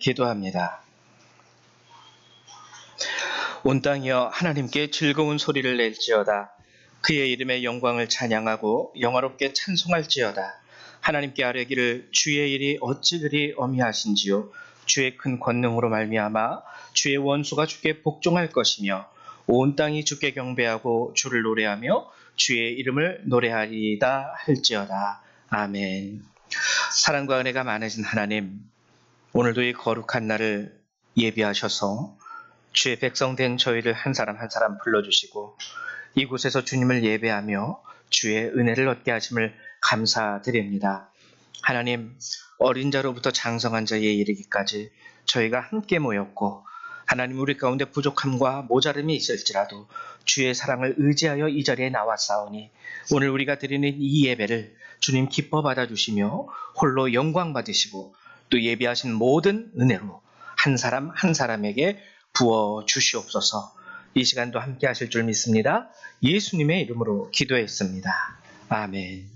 기도합니다. 온 땅이여 하나님께 즐거운 소리를 낼지어다. 그의 이름의 영광을 찬양하고 영화롭게 찬송할지어다. 하나님께 아뢰기를 주의 일이 어찌 그리 어미하신지요. 주의 큰 권능으로 말미암아 주의 원수가 주께 복종할 것이며 온 땅이 주께 경배하고 주를 노래하며 주의 이름을 노래하리이다 할지어다. 아멘. 사랑과 은혜가 많으신 하나님, 오늘도 이 거룩한 날을 예비하셔서 주의 백성 된 저희를 한 사람 한 사람 불러주시고 이곳에서 주님을 예배하며 주의 은혜를 얻게 하심을 감사드립니다. 하나님, 어린 자로부터 장성한 자에 이르기까지 저희가 함께 모였고 하나님, 우리 가운데 부족함과 모자름이 있을지라도 주의 사랑을 의지하여 이 자리에 나왔사오니 오늘 우리가 드리는 이 예배를 주님 기뻐 받아주시며 홀로 영광 받으시고 또 예비하신 모든 은혜로 한 사람 한 사람에게 부어 주시옵소서. 이 시간도 함께 하실 줄 믿습니다. 예수님의 이름으로 기도했습니다. 아멘.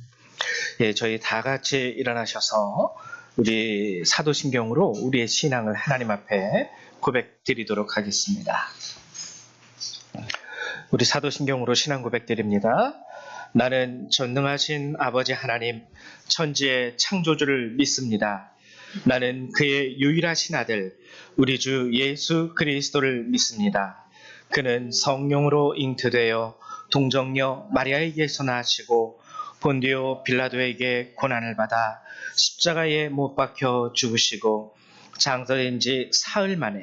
예, 저희 다 같이 일어나셔서 우리 사도신경으로 우리의 신앙을 하나님 앞에 고백드리도록 하겠습니다. 우리 사도신경으로 신앙 고백드립니다. 나는 전능하신 아버지 하나님, 천지의 창조주를 믿습니다. 나는 그의 유일하신 아들, 우리 주 예수 그리스도를 믿습니다. 그는 성령으로 잉태되어 동정녀 마리아에게서 나시고 본디오 빌라도에게 고난을 받아 십자가에 못 박혀 죽으시고 장사된 지 사흘 만에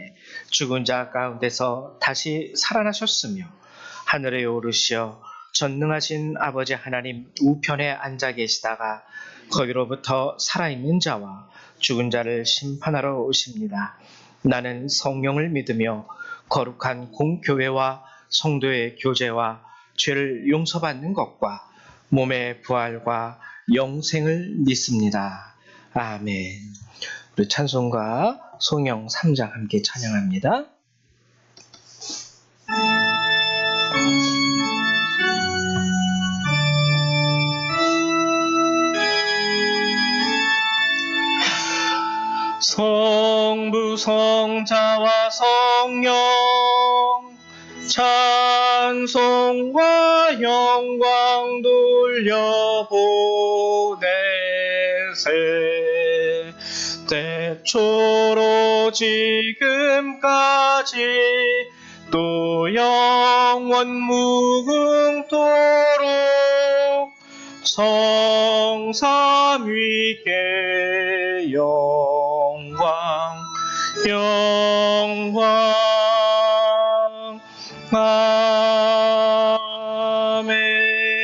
죽은 자 가운데서 다시 살아나셨으며 하늘에 오르시어 전능하신 아버지 하나님 우편에 앉아 계시다가 거기로부터 살아있는 자와 죽은 자를 심판하러 오십니다. 나는 성령을 믿으며 거룩한 공교회와 성도의 교제와 죄를 용서받는 것과 몸의 부활과 영생을 믿습니다. 아멘. 우리 찬송가 송영 3장 함께 찬양합니다. 성부 성자와 성령 찬송과 영광 돌려보내세. 때초로 지금까지 또 영원 무궁토록 성삼위께 영광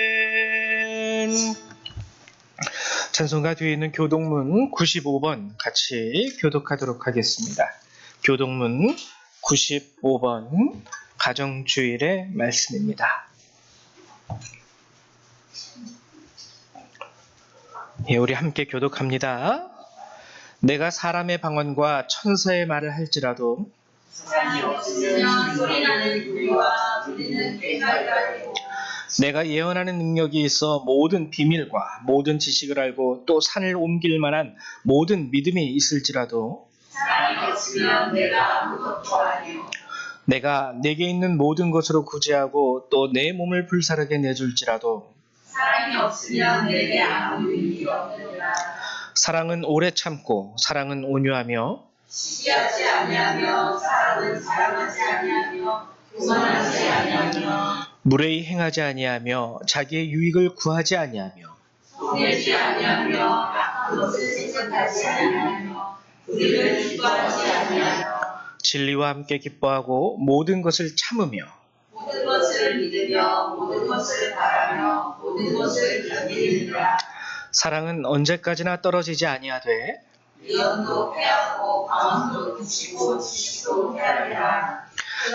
아멘. 찬송가 뒤에 있는 교동문 95번 같이 교독하도록 하겠습니다. 교동문 95번 가정주일의 말씀입니다. 예, 우리 함께 교독합니다. 내가 사람의 방언과 천사의 말을 할지라도 내가 예언하는 능력이 있어 모든 비밀과 모든 지식을 알고 또 산을 옮길 만한 모든 믿음이 있을지라도 내가 내게 있는 모든 것으로 구제하고 또 내 몸을 불사르게 내줄지라도 사랑이 없으면 내게 아무 의미 없느니라. 사랑은 오래 참고 사랑은 온유하며 시기하지 아니하며 사랑은 자랑하지 아니하며 교만하지 아니하며 무례히 행하지 아니하며 자기의 유익을 구하지 아니하며 속내지 아니하며 악한 것을 생각하지 아니하며 우리를 기뻐하지 아니하며 진리와 함께 기뻐하고 모든 것을 참으며 모든 것을 믿으며 모든 것을 바라며 모든 것을 견디느니라. 사랑은 언제까지나 떨어지지 아니하되 미련도 패하고 방언도 그치고 지식도 헤아리라.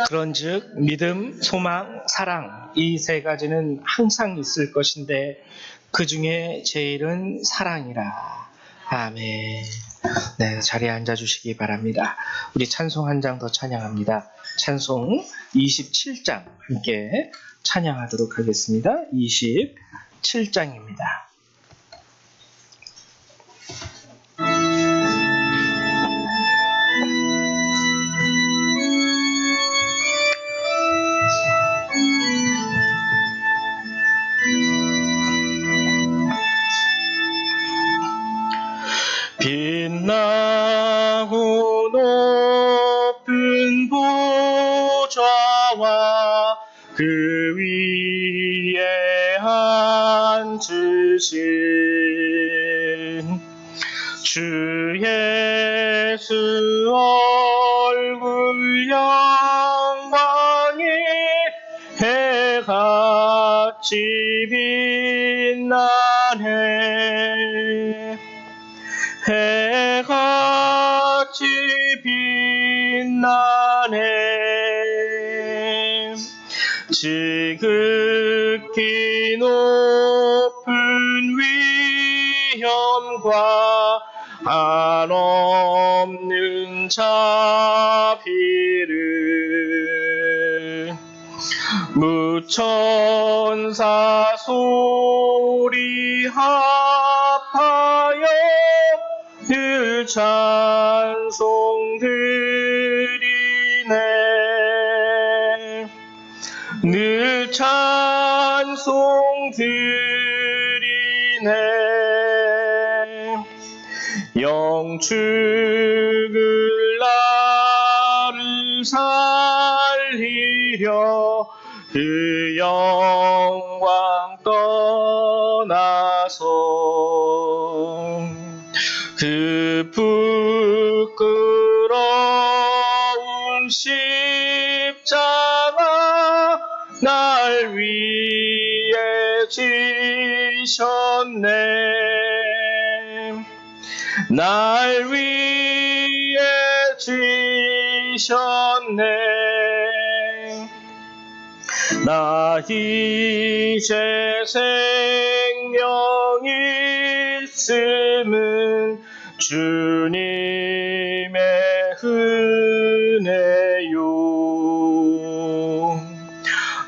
그런즉 믿음, 소망, 사랑 이 세 가지는 항상 있을 것인데 그 중에 제일은 사랑이라. 아멘. 네, 자리에 앉아주시기 바랍니다. 우리 찬송 한 장 더 찬양합니다. 찬송 27장 함께 찬양하도록 하겠습니다. 27장입니다. 그 위에 앉으신 주 예수 얼굴 영광이 해같이 빛나네. 해같이 빛나네. 지극히 높은 위엄과 한없는 자비를 무천사 소리 합하여 늘 찬송 드리네. 늘 찬송 드리네. 영축을 나를 살리려 그 영광 떠나서 그 부끄러운 십자가 날 위해 지셨네. 날 위해 지셨네. 나 이제 생명이 있음은 주님의 은혜요.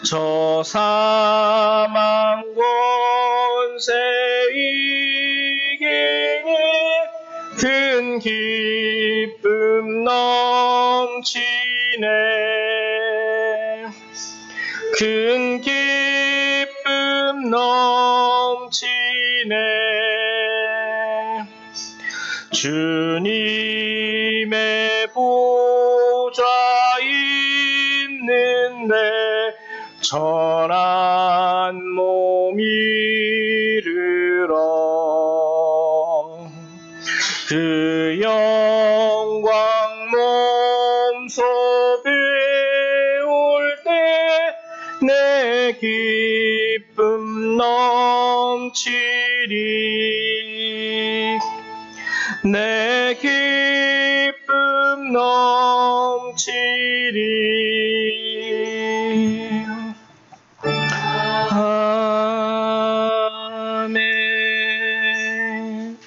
저 사망 권세 이기니 큰 기쁨 넘치네. 큰 기쁨 넘치네. 주님의 보좌 있는데 천한 몸 이르러 그 영광 몸소 배울 때 내 기쁨 넘치리. 내 기쁨 넘치리. 아멘.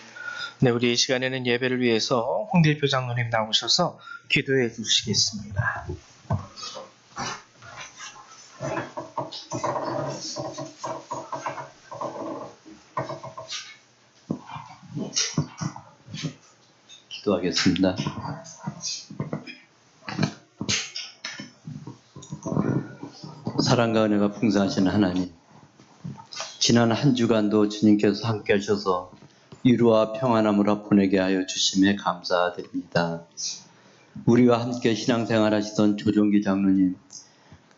네, 우리 이 시간에는 예배를 위해서 홍길표 장로님 나오셔서 기도해 주시겠습니다. 기도하겠습니다. 사랑과 은혜가 풍성하신 하나님, 지난 한 주간도 주님께서 함께 하셔서 위로와 평안함으로 보내게 하여 주심에 감사드립니다. 우리와 함께 신앙생활 하시던 조종기 장로님,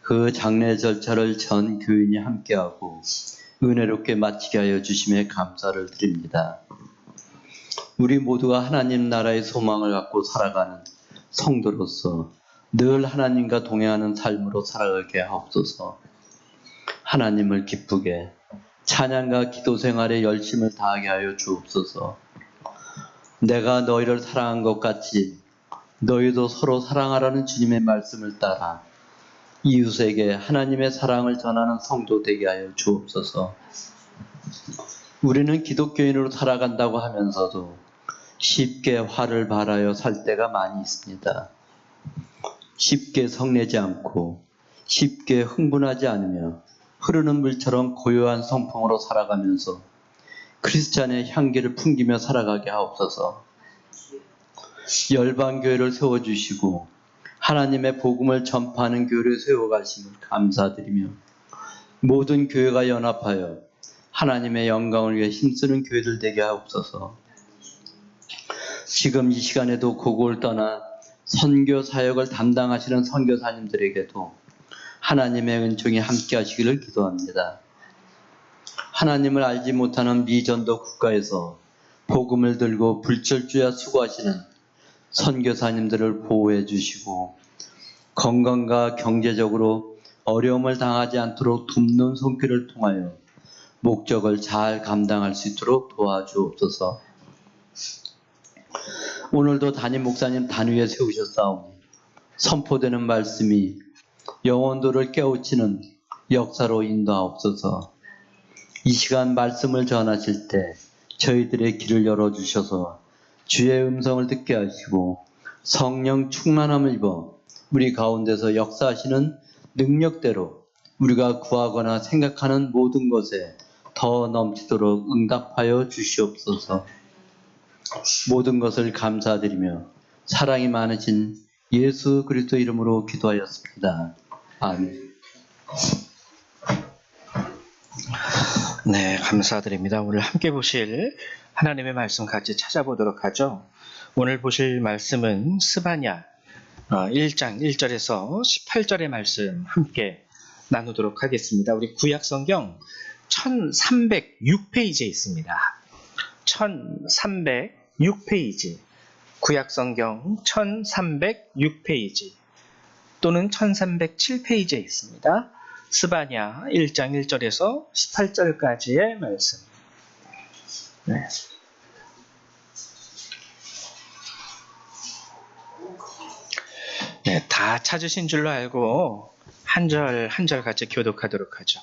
그 장례 절차를 전 교인이 함께하고 은혜롭게 마치게 하여 주심에 감사를 드립니다. 우리 모두가 하나님 나라의 소망을 갖고 살아가는 성도로서 늘 하나님과 동행하는 삶으로 살아가게 하옵소서. 하나님을 기쁘게 찬양과 기도 생활에 열심을 다하게 하여 주옵소서. 내가 너희를 사랑한 것 같이 너희도 서로 사랑하라는 주님의 말씀을 따라 이웃에게 하나님의 사랑을 전하는 성도 되게 하여 주옵소서. 우리는 기독교인으로 살아간다고 하면서도 쉽게 화를 발하여 살 때가 많이 있습니다. 쉽게 성내지 않고 쉽게 흥분하지 않으며 흐르는 물처럼 고요한 성품으로 살아가면서 크리스찬의 향기를 풍기며 살아가게 하옵소서. 열방교회를 세워주시고 하나님의 복음을 전파하는 교회를 세워가심을 감사드리며 모든 교회가 연합하여 하나님의 영광을 위해 힘쓰는 교회들 되게 하옵소서. 지금 이 시간에도 고국을 떠나 선교 사역을 담당하시는 선교사님들에게도 하나님의 은총이 함께 하시기를 기도합니다. 하나님을 알지 못하는 미전도 국가에서 복음을 들고 불철주야 수고하시는 선교사님들을 보호해 주시고 건강과 경제적으로 어려움을 당하지 않도록 돕는 손길을 통하여 목적을 잘 감당할 수 있도록 도와주옵소서. 오늘도 담임 목사님 단위에 세우셨사오니 선포되는 말씀이 영혼들을 깨우치는 역사로 인도하옵소서. 이 시간 말씀을 전하실 때 저희들의 길을 열어주셔서 주의 음성을 듣게 하시고 성령 충만함을 입어 우리 가운데서 역사하시는 능력대로 우리가 구하거나 생각하는 모든 것에 더 넘치도록 응답하여 주시옵소서. 모든 것을 감사드리며 사랑이 많으신 예수 그리스도 이름으로 기도하였습니다. 아멘. 네, 감사드립니다. 오늘 함께 보실 하나님의 말씀 같이 찾아보도록 하죠. 오늘 보실 말씀은 스바냐 1장 1절에서 18절의 말씀 함께 나누도록 하겠습니다. 우리 구약성경 1306페이지에 있습니다. 1306페이지, 구약성경 1306페이지 또는 1307페이지에 있습니다. 스바냐 1장 1절에서 18절까지의 말씀. 네. 네, 다 찾으신 줄로 알고 한 절 한 절 같이 교독하도록 하죠.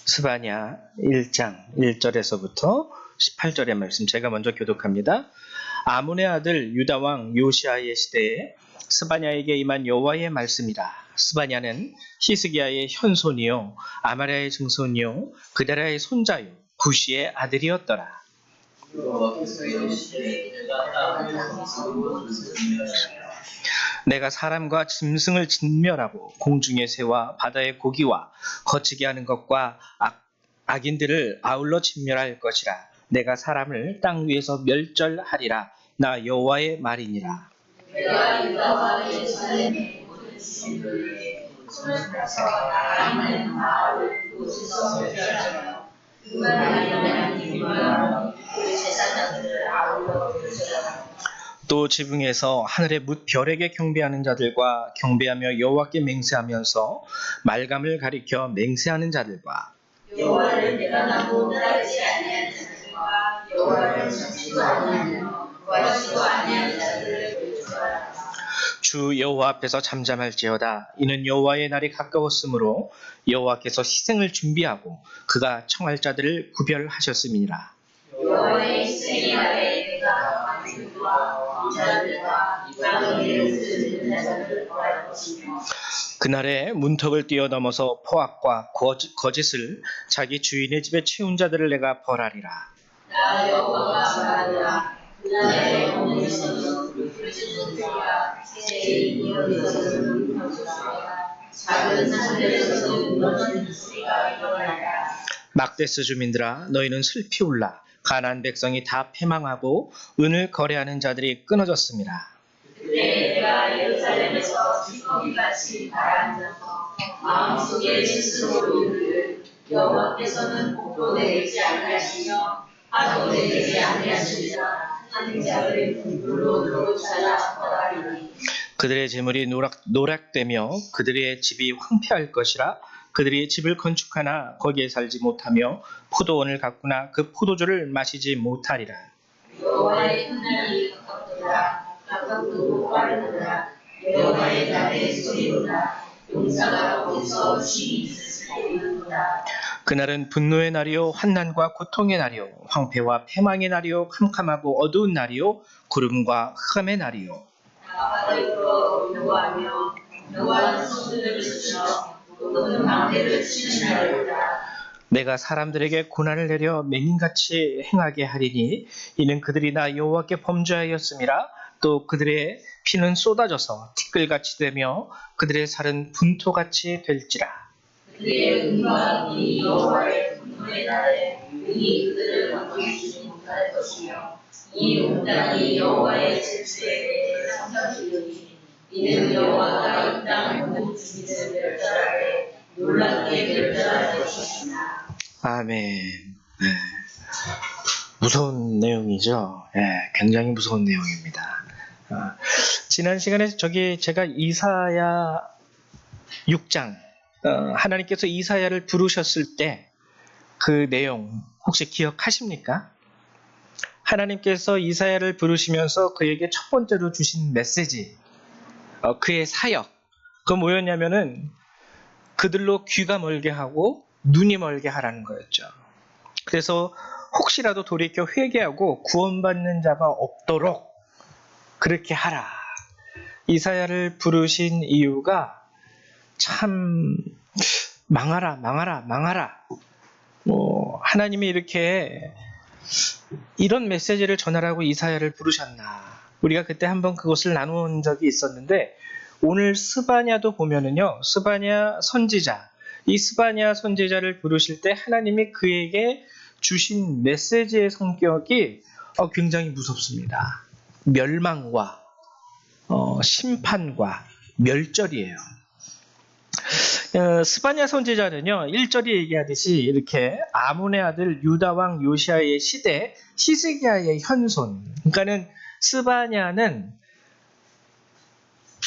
스바냐 1장 1절에서부터 18절의 말씀 제가 먼저 교독합니다. 아몬의 아들 유다왕 요시아의 시대에 스바냐에게 임한 여호와의 말씀이라. 스바냐는 히스기야의 현손이요 아마랴의 증손이요 그다라의 손자요 구시의 아들이었더라. 내가 사람과 짐승을 진멸하고 공중의 새와 바다의 고기와 거치게 하는 것과 악인들을 아울러 진멸할 것이라. 내가 사람을 땅 위에서 멸절하리라. 나 여호와의 말이니라. 내가 유다와 예루살렘의 모든 주민들에게 손을 펴서 하나님의 마을을 그곳에서 멸절하며 그가 일어나는 일과 그 제사장들을 아울러 멸절하며 또 지붕에서 하늘의 뭇별에게 경배하는 자들과 경배하며 여호와께 맹세하면서 말감을 가리켜 맹세하는 자들과 여호와를 배반하고 따르지 아니하는 자들과 여호와를 찾지도 아니하며 구하지도 아니하는 자들을 멸절하라. 주 여호와 앞에서 잠잠할지어다. 이는 여호와의 날이 가까웠으므로 여호와께서 희생을 준비하고 그가 청할 자들을 구별하셨음이니라. 여호와의 희생의 날에 그가 왕들과 왕자들과 이방인을 쓰는 자들을 구할 것이며 그날에 문턱을 뛰어넘어서 포악과 거짓을 자기 주인의 집에 채운 자들을 내가 벌하리라. 나 여호와가 말하노라. 그날에 어머니에서는 불을 찢는 소리가 새의 이어에서는 경소리가 작은 산들에서는 무너지는 소리가 일어나리라. 막데스 주민들아 너희는 슬피 울라. 가나안 백성이 다 패망하고 은을 거래하는 자들이 끊어졌습니다. 그때 내가 예루살렘에서 찌꺼기같이 가라앉아서 마음속에 스스로 이르기를 여호와께서는 복도 내리지 아니하시며 하도 내리지 아니하시리라. 하는 자를 불로 찾아 벌하리니 그들의 재물이 노락되며 그들의 집이 황폐할 것이라. 그들이 집을 건축하나 거기에 살지 못하며 포도원을 가꾸나 그 포도주를 마시지 못하리라. 여호와의 큰 날이 가깝도다. 가깝고 빠르도다. 여호와의 날의 소리로다. 용사가 거기서 쉬이 있으리로다. 그날은 분노의 날이요 환난과 고통의 날이요 황폐와 패망의 날이요 캄캄하고 어두운 날이요 구름과 흑암의 날이요. 바다로 요구하며 여호와는 손들을 쓰시며 모든 망대를 치는 날이로다. 내가 사람들에게 고난을 내려 맹인같이 행하게 하리니 이는 그들이 나 여호와께 범죄하였음이라. 또 그들의 피는 쏟아져서 티끌같이 되며 그들의 살은 분토같이 될지라. 그들의 은과 이 여호와의 분노의 날에 능히 그들을 건져주지 못할 것이며 이 온 땅이 여호와의 질투에 대해 삼가지리니 이는 여호와가 이 땅 모든 주민을 멸절하되 놀랍게 멸절할 것이다. 아멘. 무서운 내용이죠. 굉장히 무서운 내용입니다. 지난 시간에 제가 이사야 6장, 하나님께서 이사야를 부르셨을 때 그 내용 혹시 기억하십니까? 하나님께서 이사야를 부르시면서 그에게 첫 번째로 주신 메시지, 그의 사역, 그 뭐였냐면은 그들로 귀가 멀게 하고 눈이 멀게 하라는 거였죠. 그래서 혹시라도 돌이켜 회개하고 구원받는 자가 없도록 그렇게 하라. 이사야를 부르신 이유가 참 망하라. 하나님이 이렇게 이런 메시지를 전하라고 이사야를 부르셨나. 우리가 그때 한번 그것을 나누은 적이 있었는데 오늘 스바냐도 보면은요. 스바냐 선지자, 이 스바냐 선지자를 부르실 때 하나님이 그에게 주신 메시지의 성격이 굉장히 무섭습니다. 멸망과 심판과 멸절이에요. 스바냐 선지자는요, 1절이 얘기하듯이 이렇게 아몬의 아들 유다왕 요시아의 시대 히스기야의 현손. 그러니까는 스바냐는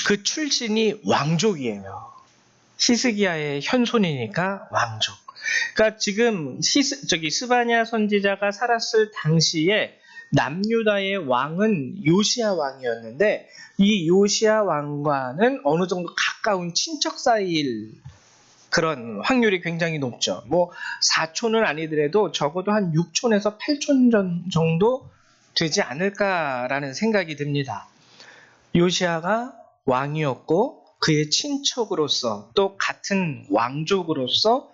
그 출신이 왕족이에요. 히스기야의 현손이니까 왕족. 그러니까 지금 스바냐 선지자가 살았을 당시에 남유다의 왕은 요시야 왕이었는데 이 요시야 왕과는 어느 정도 가까운 친척 사이일 그런 확률이 굉장히 높죠. 뭐 4촌은 아니더라도 적어도 한 6촌에서 8촌 정도 되지 않을까라는 생각이 듭니다. 요시야가 왕이었고 그의 친척으로서 또 같은 왕족으로서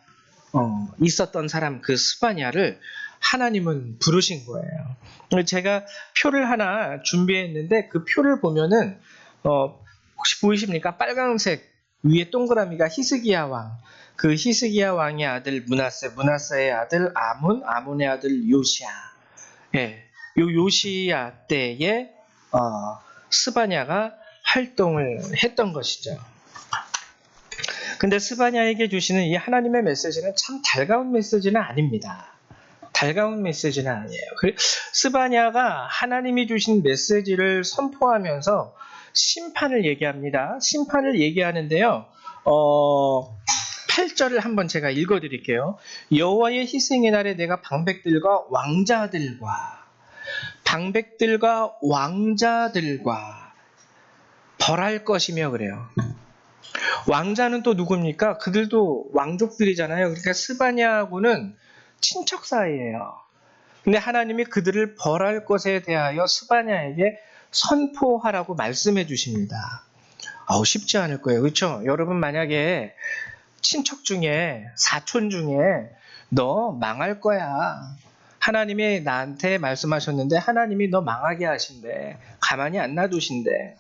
있었던 사람 그 스바냐를 하나님은 부르신 거예요. 제가 표를 하나 준비했는데 그 표를 보면은 혹시 보이십니까? 빨간색 위에 동그라미가 히스기야 왕. 그 히스기야 왕의 아들 문하세의 아들 아몬의 아들 요시야. 요 요시야 때에 스바냐가 활동을 했던 것이죠. 근데 스바냐에게 주시는 이 하나님의 메시지는 참 달가운 메시지는 아닙니다. 달가운 메시지는 아니에요. 스바냐가 하나님이 주신 메시지를 선포하면서 심판을 얘기합니다. 심판을 얘기하는데요. 8절을 한번 제가 읽어드릴게요. 여호와의 희생의 날에 내가 방백들과 왕자들과 벌할 것이며 그래요. 왕자는 또 누굽니까? 그들도 왕족들이잖아요. 그러니까 스바냐하고는 친척 사이예요. 근데 하나님이 그들을 벌할 것에 대하여 스바냐에게 선포하라고 말씀해 주십니다. 쉽지 않을 거예요. 그렇죠? 여러분 만약에 친척 중에 사촌 중에 너 망할 거야. 하나님이 나한테 말씀하셨는데 하나님이 너 망하게 하신대. 가만히 안 놔두신대.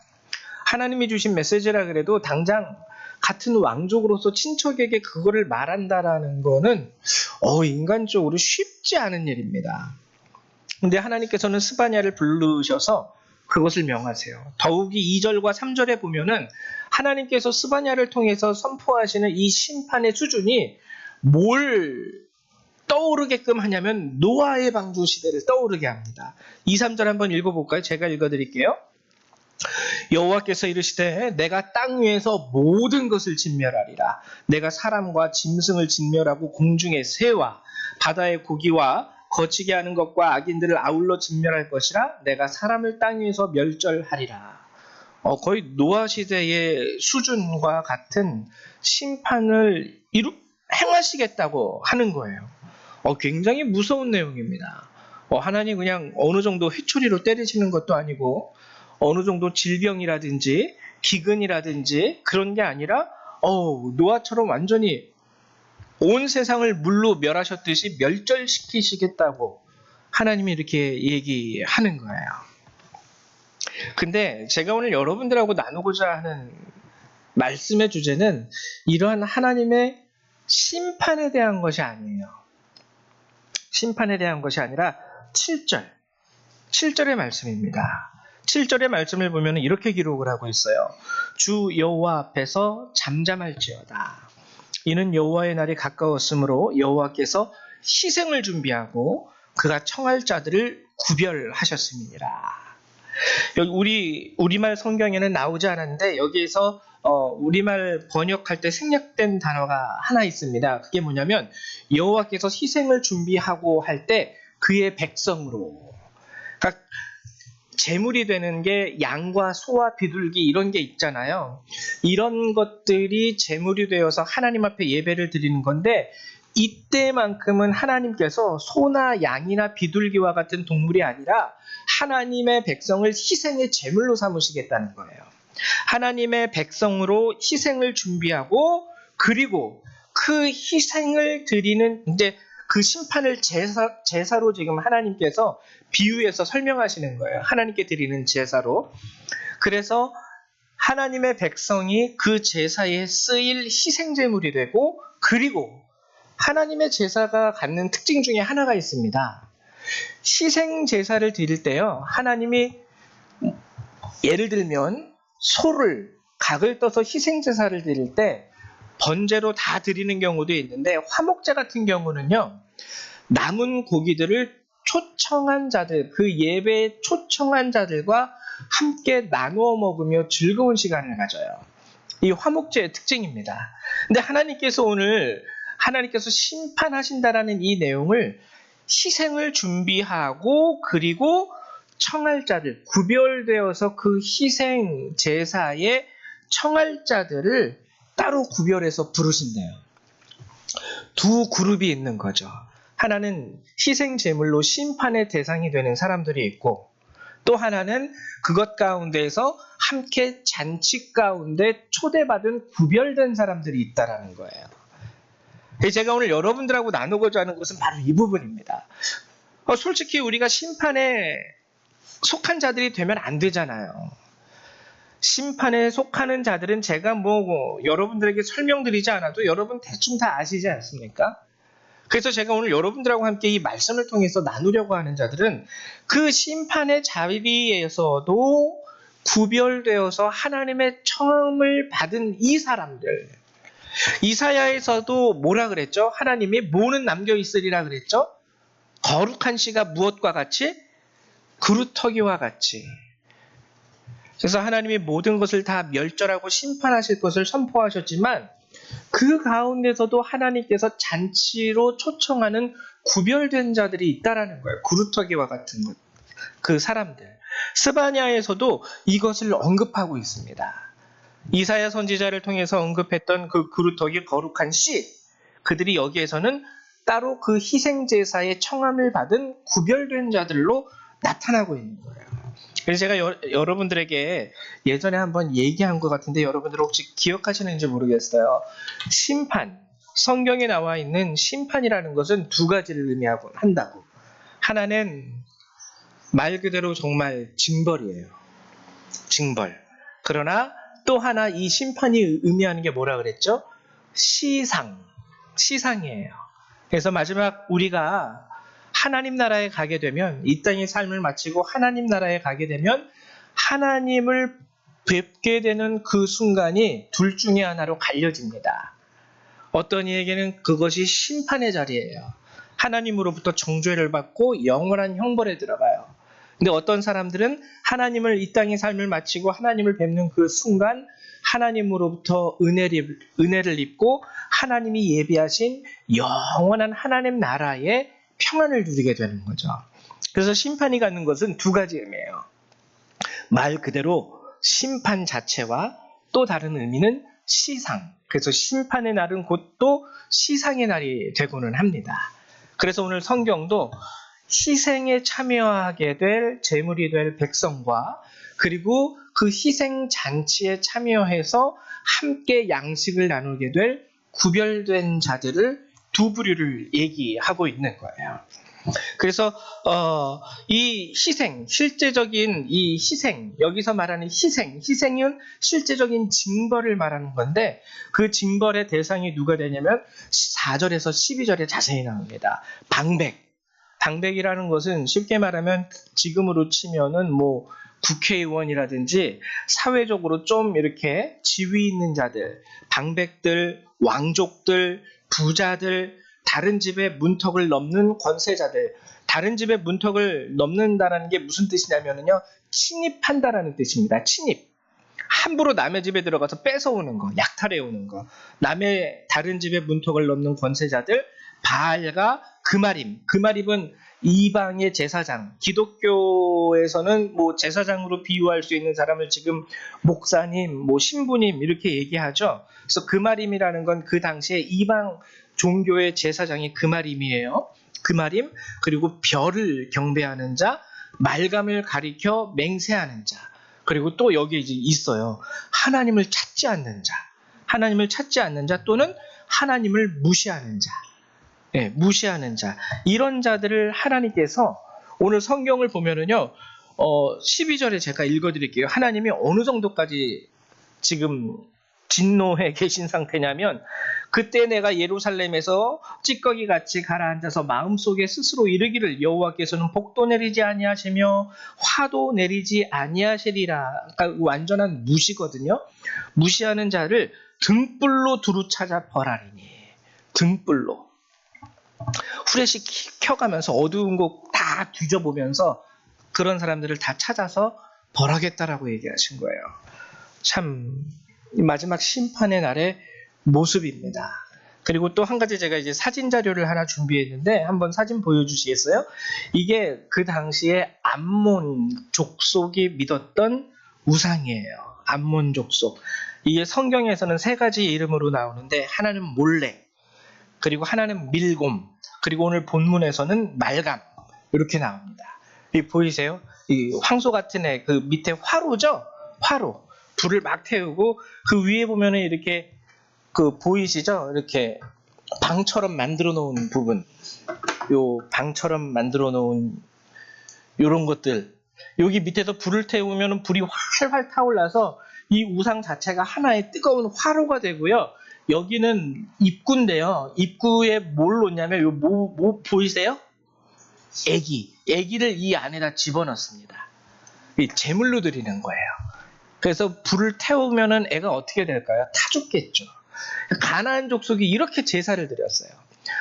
하나님이 주신 메시지라 그래도 당장 같은 왕족으로서 친척에게 그거를 말한다라는 거는 인간적으로 쉽지 않은 일입니다. 근데 하나님께서는 스바냐를 부르셔서 그것을 명하세요. 더욱이 2절과 3절에 보면은 하나님께서 스바냐를 통해서 선포하시는 이 심판의 수준이 뭘 떠오르게끔 하냐면 노아의 방주 시대를 떠오르게 합니다. 2, 3절 한번 읽어볼까요? 제가 읽어드릴게요. 여호와께서 이르시되 내가 땅 위에서 모든 것을 진멸하리라. 내가 사람과 짐승을 진멸하고 공중의 새와 바다의 고기와 거치게 하는 것과 악인들을 아울러 진멸할 것이라. 내가 사람을 땅 위에서 멸절하리라. 거의 노아 시대의 수준과 같은 심판을 행하시겠다고 하는 거예요. 굉장히 무서운 내용입니다. 하나님 그냥 어느 정도 회초리로 때리시는 것도 아니고 어느 정도 질병이라든지 기근이라든지 그런 게 아니라 노아처럼 완전히 온 세상을 물로 멸하셨듯이 멸절시키시겠다고 하나님이 이렇게 얘기하는 거예요. 근데 제가 오늘 여러분들하고 나누고자 하는 말씀의 주제는 이러한 하나님의 심판에 대한 것이 아니에요. 심판에 대한 것이 아니라 7절의 말씀입니다. 7절의 말씀을 보면 이렇게 기록을 하고 있어요. 주 여호와 앞에서 잠잠할지어다. 이는 여호와의 날이 가까웠으므로 여호와께서 희생을 준비하고 그가 청할 자들을 구별하셨음이니라. 여기 우리말 성경에는 나오지 않았는데 여기에서 우리말 번역할 때 생략된 단어가 하나 있습니다. 그게 뭐냐면 여호와께서 희생을 준비하고 할 때 그의 백성으로, 그러니까 제물이 되는 게 양과 소와 비둘기 이런 게 있잖아요. 이런 것들이 제물이 되어서 하나님 앞에 예배를 드리는 건데 이때만큼은 하나님께서 소나 양이나 비둘기와 같은 동물이 아니라 하나님의 백성을 희생의 제물로 삼으시겠다는 거예요. 하나님의 백성으로 희생을 준비하고 그리고 그 희생을 드리는 이제 그 심판을 제사로 지금 하나님께서 비유해서 설명하시는 거예요. 하나님께 드리는 제사로. 그래서 하나님의 백성이 그 제사에 쓰일 희생제물이 되고 그리고 하나님의 제사가 갖는 특징 중에 하나가 있습니다. 희생제사를 드릴 때요. 하나님이 예를 들면 소를 각을 떠서 희생제사를 드릴 때 번제로 다 드리는 경우도 있는데 화목제 같은 경우는요. 남은 고기들을 초청한 자들, 그 예배에 초청한 자들과 함께 나누어 먹으며 즐거운 시간을 가져요. 이 화목제의 특징입니다. 근데 하나님께서 심판하신다라는 이 내용을 희생을 준비하고 그리고 청할 자들, 구별되어서 그 희생 제사에 청할 자들을 따로 구별해서 부르신대요. 두 그룹이 있는 거죠. 하나는 희생 제물로 심판의 대상이 되는 사람들이 있고 또 하나는 그것 가운데에서 함께 잔치 가운데 초대받은 구별된 사람들이 있다라는 거예요. 제가 오늘 여러분들하고 나누고자 하는 것은 바로 이 부분입니다. 솔직히 우리가 심판에 속한 자들이 되면 안 되잖아요. 심판에 속하는 자들은 제가 여러분들에게 설명드리지 않아도 여러분 대충 다 아시지 않습니까? 그래서 제가 오늘 여러분들하고 함께 이 말씀을 통해서 나누려고 하는 자들은 그 심판의 자리에서도 구별되어서 하나님의 청음을 받은 이 사람들. 이사야에서도 뭐라 그랬죠? 하나님이 뭐는 남겨 있으리라 그랬죠? 거룩한 씨가 무엇과 같이? 그루터기와 같이. 그래서 하나님이 모든 것을 다 멸절하고 심판하실 것을 선포하셨지만 그 가운데서도 하나님께서 잔치로 초청하는 구별된 자들이 있다라는 거예요. 그루터기와 같은 것. 그 사람들. 스바냐에서도 이것을 언급하고 있습니다. 이사야 선지자를 통해서 언급했던 그 그루터기 거룩한 씨. 그들이 여기에서는 따로 그 희생제사의 청함을 받은 구별된 자들로 나타나고 있는 거예요. 그래서 제가 여러분들에게 예전에 한번 얘기한 것 같은데 여러분들 혹시 기억하시는지 모르겠어요. 심판, 성경에 나와 있는 심판이라는 것은 두 가지를 의미한다고. 하나는 말 그대로 정말 징벌이에요. 징벌. 그러나 또 하나 이 심판이 의미하는 게 뭐라 그랬죠? 시상이에요. 그래서 마지막 우리가 하나님 나라에 가게 되면 이 땅의 삶을 마치고 하나님 나라에 가게 되면 하나님을 뵙게 되는 그 순간이 둘 중에 하나로 갈려집니다. 어떤 이에게는 그것이 심판의 자리예요. 하나님으로부터 정죄를 받고 영원한 형벌에 들어가요. 근데 어떤 사람들은 하나님을 이 땅의 삶을 마치고 하나님을 뵙는 그 순간 하나님으로부터 은혜를 입고 하나님이 예비하신 영원한 하나님 나라의 평안을 누리게 되는 거죠. 그래서 심판이 갖는 것은 두 가지 의미예요. 말 그대로 심판 자체와 또 다른 의미는 시상. 그래서 심판의 날은 곧 또 시상의 날이 되고는 합니다. 그래서 오늘 성경도 희생에 참여하게 될 제물이 될 백성과 그리고 그 희생 잔치에 참여해서 함께 양식을 나누게 될 구별된 자들을 두 부류를 얘기하고 있는 거예요. 그래서 이 희생, 실제적인 이 희생, 여기서 말하는 희생은 실제적인 징벌을 말하는 건데 그 징벌의 대상이 누가 되냐면 4절에서 12절에 자세히 나옵니다. 방백이라는 것은 쉽게 말하면 지금으로 치면은 국회의원이라든지 사회적으로 좀 이렇게 지위 있는 자들, 방백들, 왕족들, 부자들, 다른 집의 문턱을 넘는 권세자들, 다른 집의 문턱을 넘는다라는 게 무슨 뜻이냐면요, 침입한다라는 뜻입니다. 침입. 함부로 남의 집에 들어가서 뺏어오는 거, 약탈해오는 거. 남의 다른 집의 문턱을 넘는 권세자들, 바알과 그마립은 이방의 제사장. 기독교에서는 뭐 제사장으로 비유할 수 있는 사람을 지금 목사님, 뭐 신부님 이렇게 얘기하죠. 그래서 그마림이라는 건 그 당시에 이방 종교의 제사장이 그마림이에요. 그마림, 그리고 별을 경배하는 자, 말감을 가리켜 맹세하는 자. 그리고 또 여기 이제 있어요. 하나님을 찾지 않는 자 또는 하나님을 무시하는 자. 예, 무시하는 자. 이런 자들을 하나님께서 오늘 성경을 보면은요, 12절에 제가 읽어드릴게요. 하나님이 어느 정도까지 지금 진노해 계신 상태냐면, 그때 내가 예루살렘에서 찌꺼기 같이 가라앉아서 마음속에 스스로 이르기를 여호와께서는 복도 내리지 아니하시며 화도 내리지 아니하시리라. 그러니까 완전한 무시거든요. 무시하는 자를 등불로 두루 찾아 벌하리니. 등불로. 후레쉬 켜가면서 어두운 곳 다 뒤져보면서 그런 사람들을 다 찾아서 벌하겠다라고 얘기하신 거예요. 참 마지막 심판의 날의 모습입니다. 그리고 또 한 가지 제가 이제 사진 자료를 하나 준비했는데 한번 사진 보여주시겠어요? 이게 그 당시에 암몬 족속이 믿었던 우상이에요. 암몬 족속. 이게 성경에서는 세 가지 이름으로 나오는데, 하나는 몰렉, 그리고 하나는 밀곰, 그리고 오늘 본문에서는 말감, 이렇게 나옵니다. 이 보이세요? 이 황소 같은 애, 그 밑에 화로죠? 화로. 불을 막 태우고 그 위에 보면은 이렇게 그 보이시죠? 이렇게 방처럼 만들어 놓은 부분, 요 방처럼 만들어 놓은 요런 것들, 여기 밑에서 불을 태우면 불이 활활 타올라서 이 우상 자체가 하나의 뜨거운 화로가 되고요. 여기는 입구인데요. 입구에 뭘 놓냐면 요 뭐 보이세요? 애기를 이 안에다 집어넣습니다. 이 제물로 드리는 거예요. 그래서 불을 태우면은 애가 어떻게 될까요? 타 죽겠죠. 가나안 족속이 이렇게 제사를 드렸어요.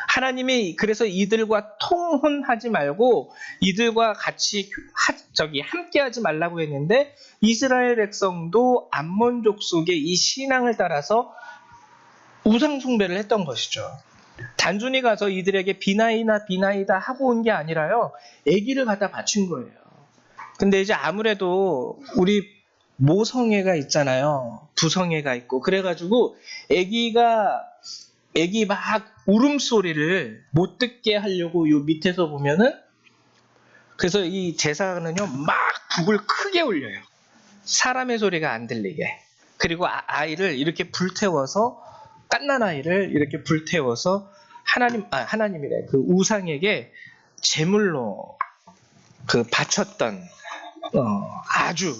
하나님이 그래서 이들과 통혼하지 말고 이들과 같이 함께하지 말라고 했는데, 이스라엘 백성도 암몬 족속의 이 신앙을 따라서 우상 숭배를 했던 것이죠. 단순히 가서 이들에게 비나이다 하고 온 게 아니라요, 아기를 갖다 바친 거예요. 근데 이제 아무래도 우리 모성애가 있잖아요. 부성애가 있고. 그래가지고 애기 막 울음소리를 못 듣게 하려고 요 밑에서 보면은, 그래서 이 제사는요 막 북을 크게 울려요. 사람의 소리가 안 들리게. 그리고 아이를 이렇게 불태워서, 갓난 아이를 이렇게 불태워서 하나님이래, 그 우상에게 제물로 그 바쳤던 아주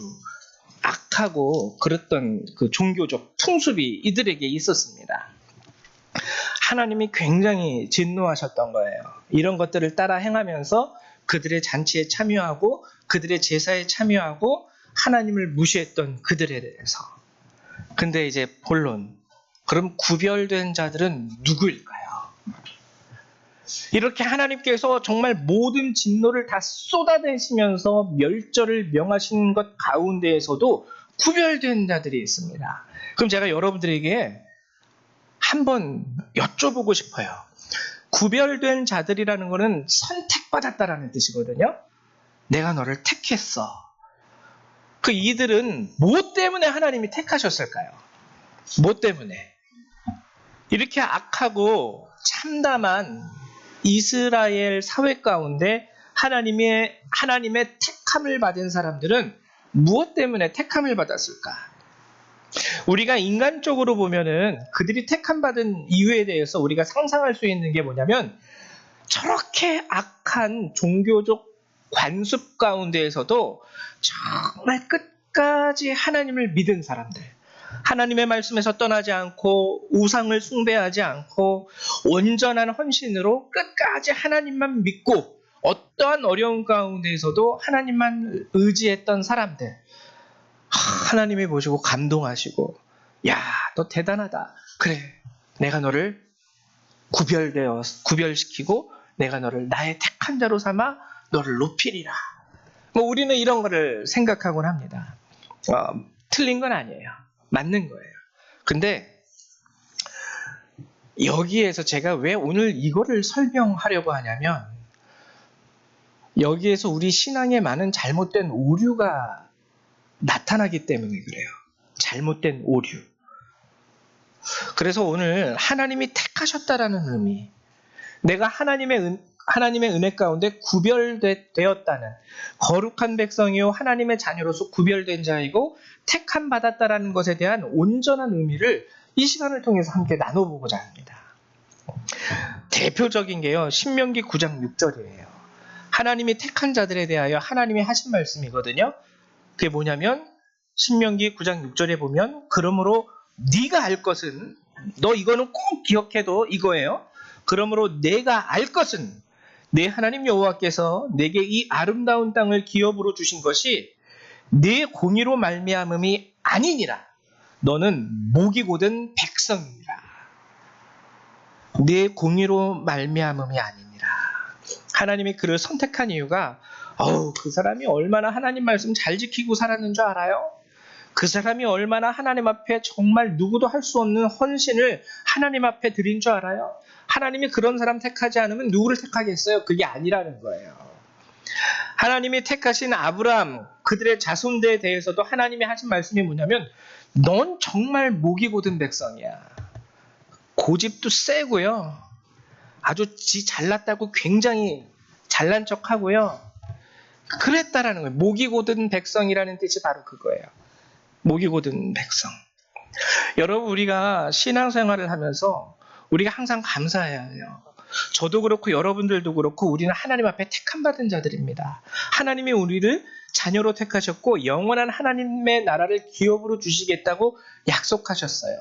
악하고 그랬던 그 종교적 풍습이 이들에게 있었습니다. 하나님이 굉장히 진노하셨던 거예요. 이런 것들을 따라 행하면서 그들의 잔치에 참여하고 그들의 제사에 참여하고 하나님을 무시했던 그들에 대해서. 근데 이제 본론, 그럼 구별된 자들은 누구일까요? 이렇게 하나님께서 정말 모든 진노를 다 쏟아내시면서 멸절을 명하신 것 가운데에서도 구별된 자들이 있습니다. 그럼 제가 여러분들에게 한번 여쭤보고 싶어요. 구별된 자들이라는 것은 선택받았다라는 뜻이거든요. 내가 너를 택했어. 그 이들은 뭐 때문에 하나님이 택하셨을까요? 뭐 때문에? 이렇게 악하고 참담한 이스라엘 사회 가운데 하나님의 택함을 받은 사람들은 무엇 때문에 택함을 받았을까? 우리가 인간적으로 보면은 그들이 택함 받은 이유에 대해서 우리가 상상할 수 있는 게 뭐냐면, 저렇게 악한 종교적 관습 가운데에서도 정말 끝까지 하나님을 믿은 사람들, 하나님의 말씀에서 떠나지 않고 우상을 숭배하지 않고 온전한 헌신으로 끝까지 하나님만 믿고 어떠한 어려운 가운데에서도 하나님만 의지했던 사람들, 하나님이 보시고 감동하시고, 야, 너 대단하다. 그래, 내가 너를 구별시키고 내가 너를 나의 택한 자로 삼아 너를 높이리라. 뭐 우리는 이런 거를 생각하곤 합니다. 틀린 건 아니에요. 맞는 거예요. 근데 여기에서 제가 왜 오늘 이거를 설명하려고 하냐면, 여기에서 우리 신앙에 많은 잘못된 오류가 나타나기 때문에 그래요. 잘못된 오류. 그래서 오늘 하나님이 택하셨다라는 의미, 내가 하나님의 은혜 가운데 구별되었다는, 거룩한 백성이요 하나님의 자녀로서 구별된 자이고 택함 받았다라는 것에 대한 온전한 의미를 이 시간을 통해서 함께 나눠보고자 합니다. 대표적인 게요, 신명기 9장 6절이에요. 하나님이 택한 자들에 대하여 하나님이 하신 말씀이거든요. 그게 뭐냐면 신명기 9장 6절에 보면, 그러므로 네가 알 것은, 너 이거는 꼭 기억해도 이거예요. 그러므로 내가 알 것은 내 하나님 여호와께서 내게 이 아름다운 땅을 기업으로 주신 것이 내 공의로 말미암음이 아니니라. 너는 목이 곧은 백성이니라. 내 공의로 말미암음이 아니니라. 하나님이 그를 선택한 이유가, 그 사람이 얼마나 하나님 말씀 잘 지키고 살았는 줄 알아요? 그 사람이 얼마나 하나님 앞에 정말 누구도 할 수 없는 헌신을 하나님 앞에 드린 줄 알아요? 하나님이 그런 사람 택하지 않으면 누구를 택하겠어요? 그게 아니라는 거예요. 하나님이 택하신 아브라함, 그들의 자손들에 대해서도 하나님이 하신 말씀이 뭐냐면, 넌 정말 목이 곧은 백성이야. 고집도 세고요. 아주 지 잘났다고 굉장히 잘난 척하고요. 그랬다라는 거예요. 목이 곧은 백성이라는 뜻이 바로 그거예요. 목이 곧은 백성. 여러분, 우리가 신앙생활을 하면서 우리가 항상 감사해야 해요. 저도 그렇고 여러분들도 그렇고 우리는 하나님 앞에 택함 받은 자들입니다. 하나님이 우리를 자녀로 택하셨고 영원한 하나님의 나라를 기업으로 주시겠다고 약속하셨어요.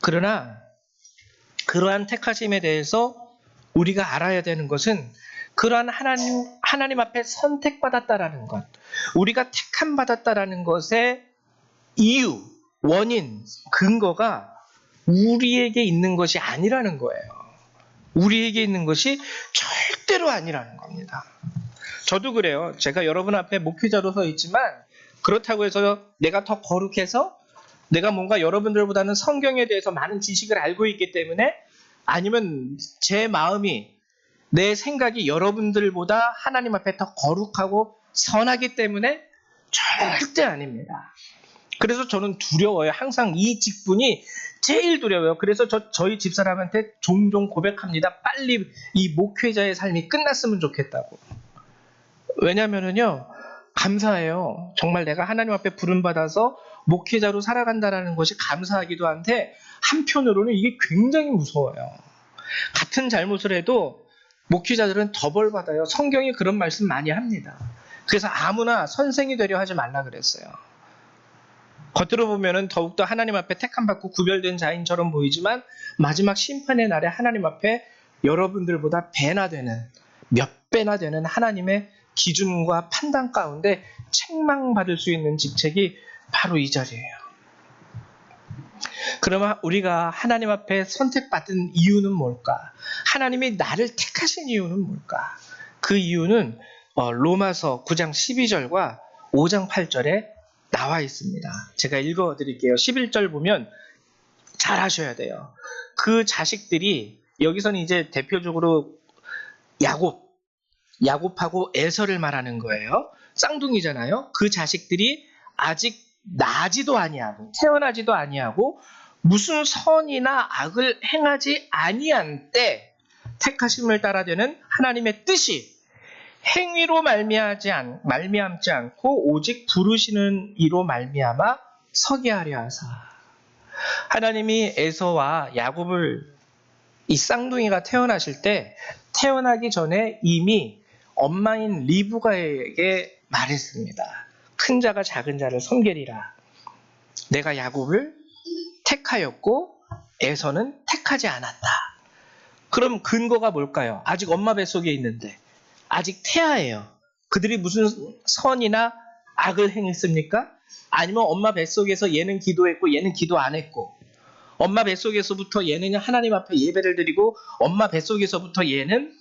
그러나 그러한 택하심에 대해서 우리가 알아야 되는 것은, 그러한 하나님 앞에 선택받았다라는 것, 우리가 택함 받았다라는 것의 이유, 원인, 근거가 우리에게 있는 것이 아니라는 거예요. 우리에게 있는 것이 절대로 아니라는 겁니다. 저도 그래요. 제가 여러분 앞에 목회자로 서 있지만 그렇다고 해서 내가 더 거룩해서, 내가 뭔가 여러분들보다는 성경에 대해서 많은 지식을 알고 있기 때문에, 아니면 제 마음이, 내 생각이 여러분들보다 하나님 앞에 더 거룩하고 선하기 때문에 절대 아닙니다. 그래서 저는 두려워요. 항상 이 직분이 제일 두려워요. 그래서 저희 집사람한테 종종 고백합니다. 빨리 이 목회자의 삶이 끝났으면 좋겠다고. 왜냐면은요, 감사해요. 정말 내가 하나님 앞에 부름받아서 목회자로 살아간다는 것이 감사하기도 한데, 한편으로는 이게 굉장히 무서워요. 같은 잘못을 해도 목회자들은 더 벌 받아요. 성경이 그런 말씀 많이 합니다. 그래서 아무나 선생이 되려 하지 말라 그랬어요. 겉으로 보면은 더욱더 하나님 앞에 택함받고 구별된 자인처럼 보이지만, 마지막 심판의 날에 하나님 앞에 여러분들보다 배나 되는, 몇 배나 되는 하나님의 기준과 판단 가운데 책망받을 수 있는 직책이 바로 이 자리예요. 그러면 우리가 하나님 앞에 선택받은 이유는 뭘까? 하나님이 나를 택하신 이유는 뭘까? 그 이유는 로마서 9장 12절과 5장 8절에 나와 있습니다. 제가 읽어드릴게요. 11절 보면 잘 하셔야 돼요. 그 자식들이, 여기서는 이제 대표적으로 야곱하고 에서를 말하는 거예요. 쌍둥이잖아요. 그 자식들이 아직 나지도 아니하고 태어나지도 아니하고 무슨 선이나 악을 행하지 아니한 때 택하심을 따라되는 하나님의 뜻이 행위로 말미암지 않고 오직 부르시는 이로 말미암아 서게 하려 하사. 하나님이 에서와 야곱을, 이 쌍둥이가 태어나실 때, 태어나기 전에 이미 엄마인 리브가에게 말했습니다. 큰 자가 작은 자를 섬기리라. 내가 야곱을 택하였고 에서는 택하지 않았다. 그럼 근거가 뭘까요? 아직 엄마 뱃속에 있는데. 아직 태아예요. 그들이 무슨 선이나 악을 행했습니까? 아니면 엄마 뱃속에서 얘는 기도했고 얘는 기도 안 했고, 엄마 뱃속에서부터 얘는 하나님 앞에 예배를 드리고 엄마 뱃속에서부터 얘는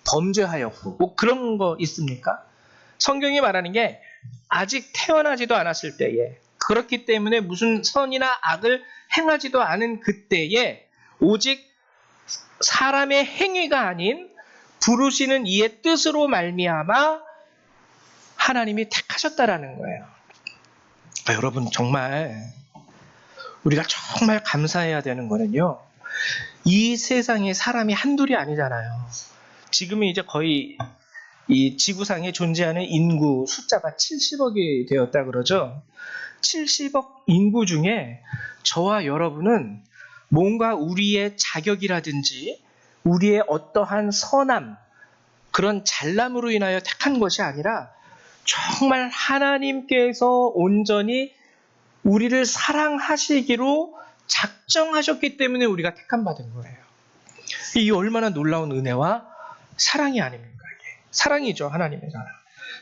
범죄하였고, 뭐 그런 거 있습니까? 성경이 말하는 게 아직 태어나지도 않았을 때에, 그렇기 때문에 무슨 선이나 악을 행하지도 않은 그때에 오직 사람의 행위가 아닌 부르시는 이의 뜻으로 말미암아 하나님이 택하셨다라는 거예요. 여러분, 정말 우리가 정말 감사해야 되는 거는요, 이 세상에 사람이 한둘이 아니잖아요. 지금은 이제 거의 이 지구상에 존재하는 인구 숫자가 70억이 되었다 그러죠. 70억 인구 중에 저와 여러분은 뭔가 우리의 자격이라든지 우리의 어떠한 선함, 그런 잘남으로 인하여 택한 것이 아니라 정말 하나님께서 온전히 우리를 사랑하시기로 작정하셨기 때문에 우리가 택함 받은 거예요. 이 얼마나 놀라운 은혜와 사랑이 아닙니까? 이게 사랑이죠. 하나님의 사랑.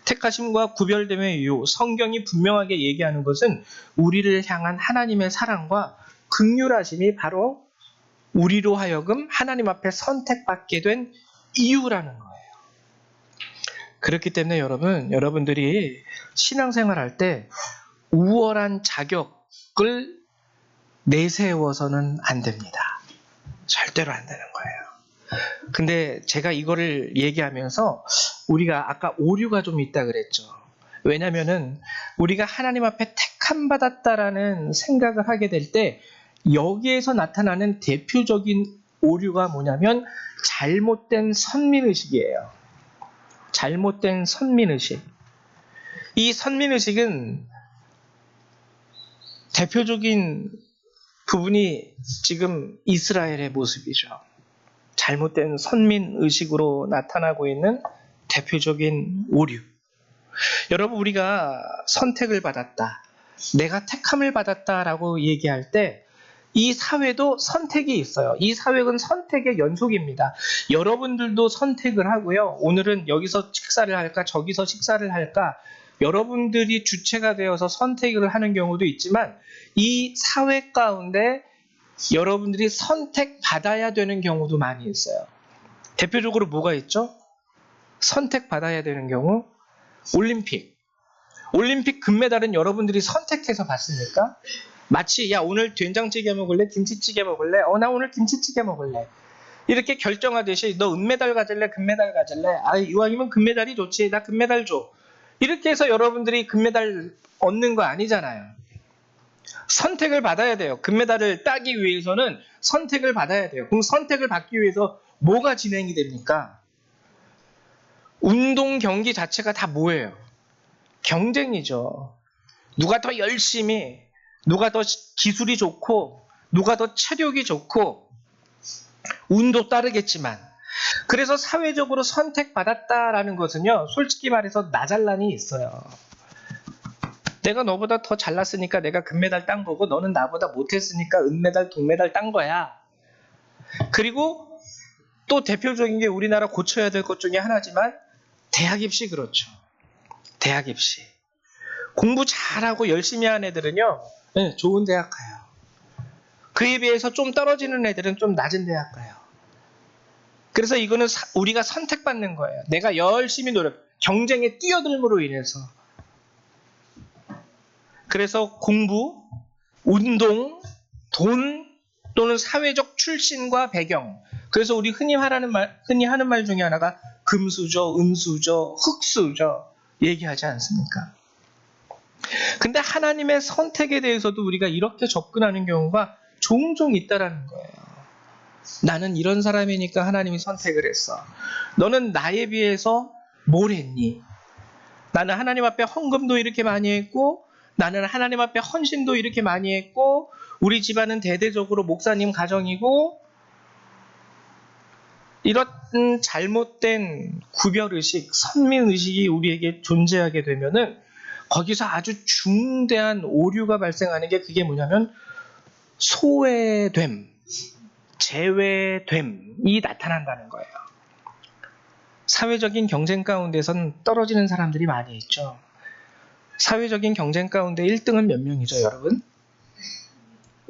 택하심과 구별됨의 이유, 성경이 분명하게 얘기하는 것은 우리를 향한 하나님의 사랑과 긍휼하심이 바로 우리로 하여금 하나님 앞에 선택받게 된 이유라는 거예요. 그렇기 때문에 여러분들이 신앙생활할 때 우월한 자격을 내세워서는 안 됩니다. 절대로 안 되는 거예요. 근데 제가 이거를 얘기하면서 우리가 아까 오류가 좀 있다 그랬죠. 왜냐면은 우리가 하나님 앞에 택함 받았다라는 생각을 하게 될 때 여기에서 나타나는 대표적인 오류가 뭐냐면 잘못된 선민의식이에요. 잘못된 선민의식. 이 선민의식은 대표적인 부분이 지금 이스라엘의 모습이죠. 잘못된 선민의식으로 나타나고 있는 대표적인 오류. 여러분, 우리가 선택을 받았다, 내가 택함을 받았다라고 얘기할 때 이 사회도 선택이 있어요. 이 사회는 선택의 연속입니다. 여러분들도 선택을 하고요. 오늘은 여기서 식사를 할까, 저기서 식사를 할까, 여러분들이 주체가 되어서 선택을 하는 경우도 있지만 이 사회 가운데 여러분들이 선택받아야 되는 경우도 많이 있어요. 대표적으로 뭐가 있죠? 선택받아야 되는 경우, 올림픽 금메달은 여러분들이 선택해서 받습니까? 마치 야, 오늘 된장찌개 먹을래? 김치찌개 먹을래? 나 오늘 김치찌개 먹을래. 이렇게 결정하듯이 너 은메달 가질래? 금메달 가질래? 이왕이면 금메달이 좋지. 나 금메달 줘. 이렇게 해서 여러분들이 금메달 얻는 거 아니잖아요. 선택을 받아야 돼요. 금메달을 따기 위해서는 선택을 받아야 돼요. 그럼 선택을 받기 위해서 뭐가 진행이 됩니까? 운동 경기 자체가 다 뭐예요? 경쟁이죠. 누가 더 열심히, 누가 더 기술이 좋고, 누가 더 체력이 좋고, 운도 따르겠지만, 그래서 사회적으로 선택받았다라는 것은요, 솔직히 말해서 나잘란이 있어요. 내가 너보다 더 잘났으니까 내가 금메달 딴 거고, 너는 나보다 못했으니까 은메달, 동메달 딴 거야. 그리고 또 대표적인 게 우리나라 고쳐야 될 것 중에 하나지만 대학 입시. 그렇죠. 대학 입시. 공부 잘하고 열심히 하는 애들은요, 좋은 대학 가요. 그에 비해서 좀 떨어지는 애들은 좀 낮은 대학 가요. 그래서 이거는 우리가 선택받는 거예요. 내가 열심히 경쟁에 뛰어들므로 인해서. 그래서 공부, 운동, 돈, 또는 사회적 출신과 배경. 그래서 우리 흔히 하는 말 중에 하나가 금수저, 은수저, 흙수저 얘기하지 않습니까? 근데 하나님의 선택에 대해서도 우리가 이렇게 접근하는 경우가 종종 있다라는 거예요. 나는 이런 사람이니까 하나님이 선택을 했어. 너는 나에 비해서 뭘 했니? 나는 하나님 앞에 헌금도 이렇게 많이 했고, 나는 하나님 앞에 헌신도 이렇게 많이 했고, 우리 집안은 대대적으로 목사님 가정이고, 이런 잘못된 구별의식, 선민의식이 우리에게 존재하게 되면은 거기서 아주 중대한 오류가 발생하는 게 그게 뭐냐면 소외됨, 제외됨이 나타난다는 거예요. 사회적인 경쟁 가운데선 떨어지는 사람들이 많이 있죠. 사회적인 경쟁 가운데 1등은 몇 명이죠, 여러분?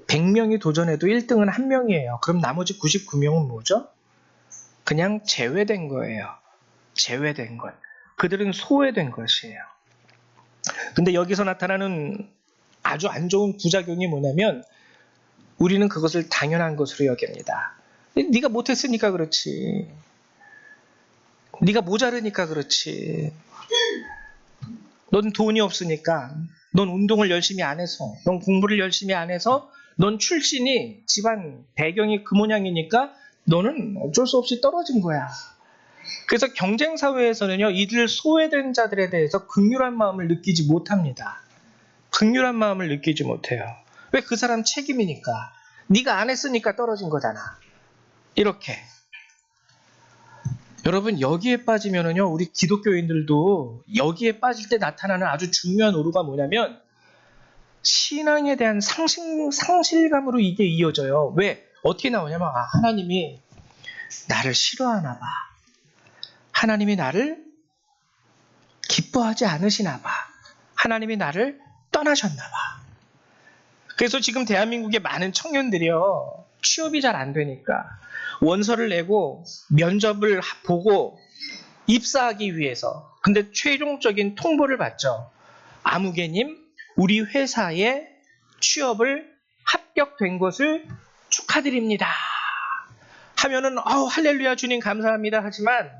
100명이 도전해도 1등은 1명이에요. 그럼 나머지 99명은 뭐죠? 그냥 제외된 거예요. 제외된 것. 그들은 소외된 것이에요. 근데 여기서 나타나는 아주 안 좋은 부작용이 뭐냐면 우리는 그것을 당연한 것으로 여깁니다. 네가 못했으니까 그렇지. 네가 모자르니까 그렇지. 넌 돈이 없으니까, 넌 운동을 열심히 안 해서, 넌 공부를 열심히 안 해서, 넌 출신이 집안 배경이 그 모양이니까 너는 어쩔 수 없이 떨어진 거야. 그래서 경쟁 사회에서는요, 이들 소외된 자들에 대해서 긍휼한 마음을 느끼지 못합니다. 긍휼한 마음을 느끼지 못해요. 왜? 그 사람 책임이니까. 네가 안 했으니까 떨어진 거잖아. 이렇게. 여러분, 여기에 빠지면은요, 우리 기독교인들도 여기에 빠질 때 나타나는 아주 중요한 오류가 뭐냐면 신앙에 대한 상실감으로 이게 이어져요. 왜? 어떻게 나오냐면 하나님이 나를 싫어하나 봐. 하나님이 나를 기뻐하지 않으시나 봐. 하나님이 나를 떠나셨나 봐. 그래서 지금 대한민국의 많은 청년들이요, 취업이 잘 안 되니까 원서를 내고 면접을 보고 입사하기 위해서, 근데 최종적인 통보를 받죠. 아무개님, 우리 회사에 취업을 합격된 것을 축하드립니다 하면은 할렐루야 주님 감사합니다 하지만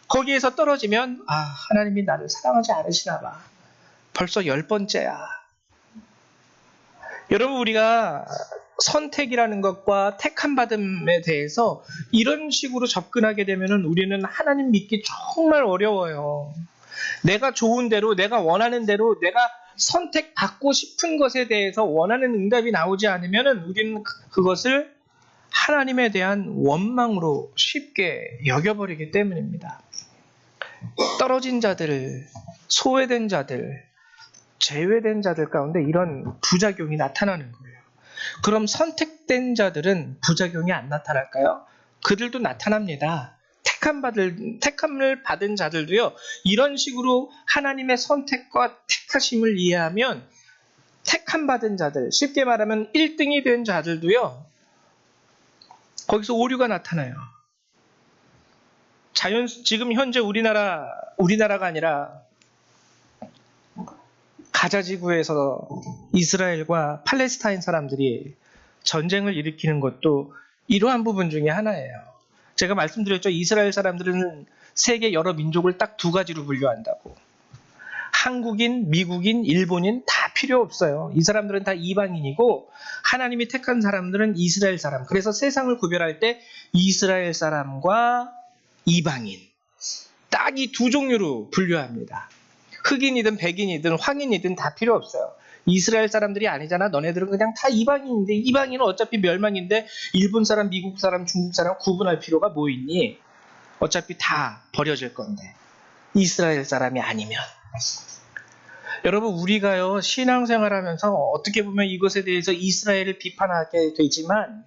거기에서 떨어지면 하나님이 나를 사랑하지 않으시나 봐. 벌써 10번째야. 여러분, 우리가 선택이라는 것과 택함 받음에 대해서 이런 식으로 접근하게 되면은 우리는 하나님 믿기 정말 어려워요. 내가 좋은 대로, 내가 원하는 대로, 내가 선택받고 싶은 것에 대해서 원하는 응답이 나오지 않으면은 우리는 그것을 하나님에 대한 원망으로 쉽게 여겨버리기 때문입니다. 떨어진 자들, 소외된 자들, 제외된 자들 가운데 이런 부작용이 나타나는 거예요. 그럼 선택된 자들은 부작용이 안 나타날까요? 그들도 나타납니다. 택함을 받은 자들도요, 이런 식으로 하나님의 선택과 택하심을 이해하면 택함 받은 자들, 쉽게 말하면 1등이 된 자들도요, 거기서 오류가 나타나요. 지금 현재 우리나라가 아니라 가자 지구에서 이스라엘과 팔레스타인 사람들이 전쟁을 일으키는 것도 이러한 부분 중에 하나예요. 제가 말씀드렸죠. 이스라엘 사람들은 세계 여러 민족을 딱 2가지로 분류한다고. 한국인, 미국인, 일본인 다 필요 없어요. 이 사람들은 다 이방인이고 하나님이 택한 사람들은 이스라엘 사람. 그래서 세상을 구별할 때 이스라엘 사람과 이방인, 딱 이 2종류로 분류합니다. 흑인이든 백인이든 황인이든 다 필요 없어요. 이스라엘 사람들이 아니잖아. 너네들은 그냥 다 이방인인데, 이방인은 어차피 멸망인데 일본 사람, 미국 사람, 중국 사람 구분할 필요가 뭐 있니? 어차피 다 버려질 건데. 이스라엘 사람이 아니면. 여러분, 우리가요, 신앙생활하면서 어떻게 보면 이것에 대해서 이스라엘을 비판하게 되지만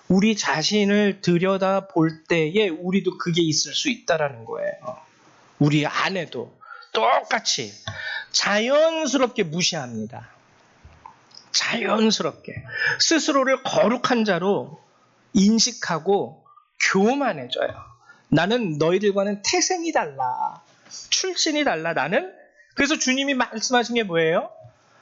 우리 자신을 들여다 볼 때에 우리도 그게 있을 수 있다라는 거예요. 우리 안에도 똑같이 자연스럽게 무시합니다. 자연스럽게 스스로를 거룩한 자로 인식하고 교만해져요. 나는 너희들과는 태생이 달라, 출신이 달라. 나는, 그래서 주님이 말씀하신 게 뭐예요?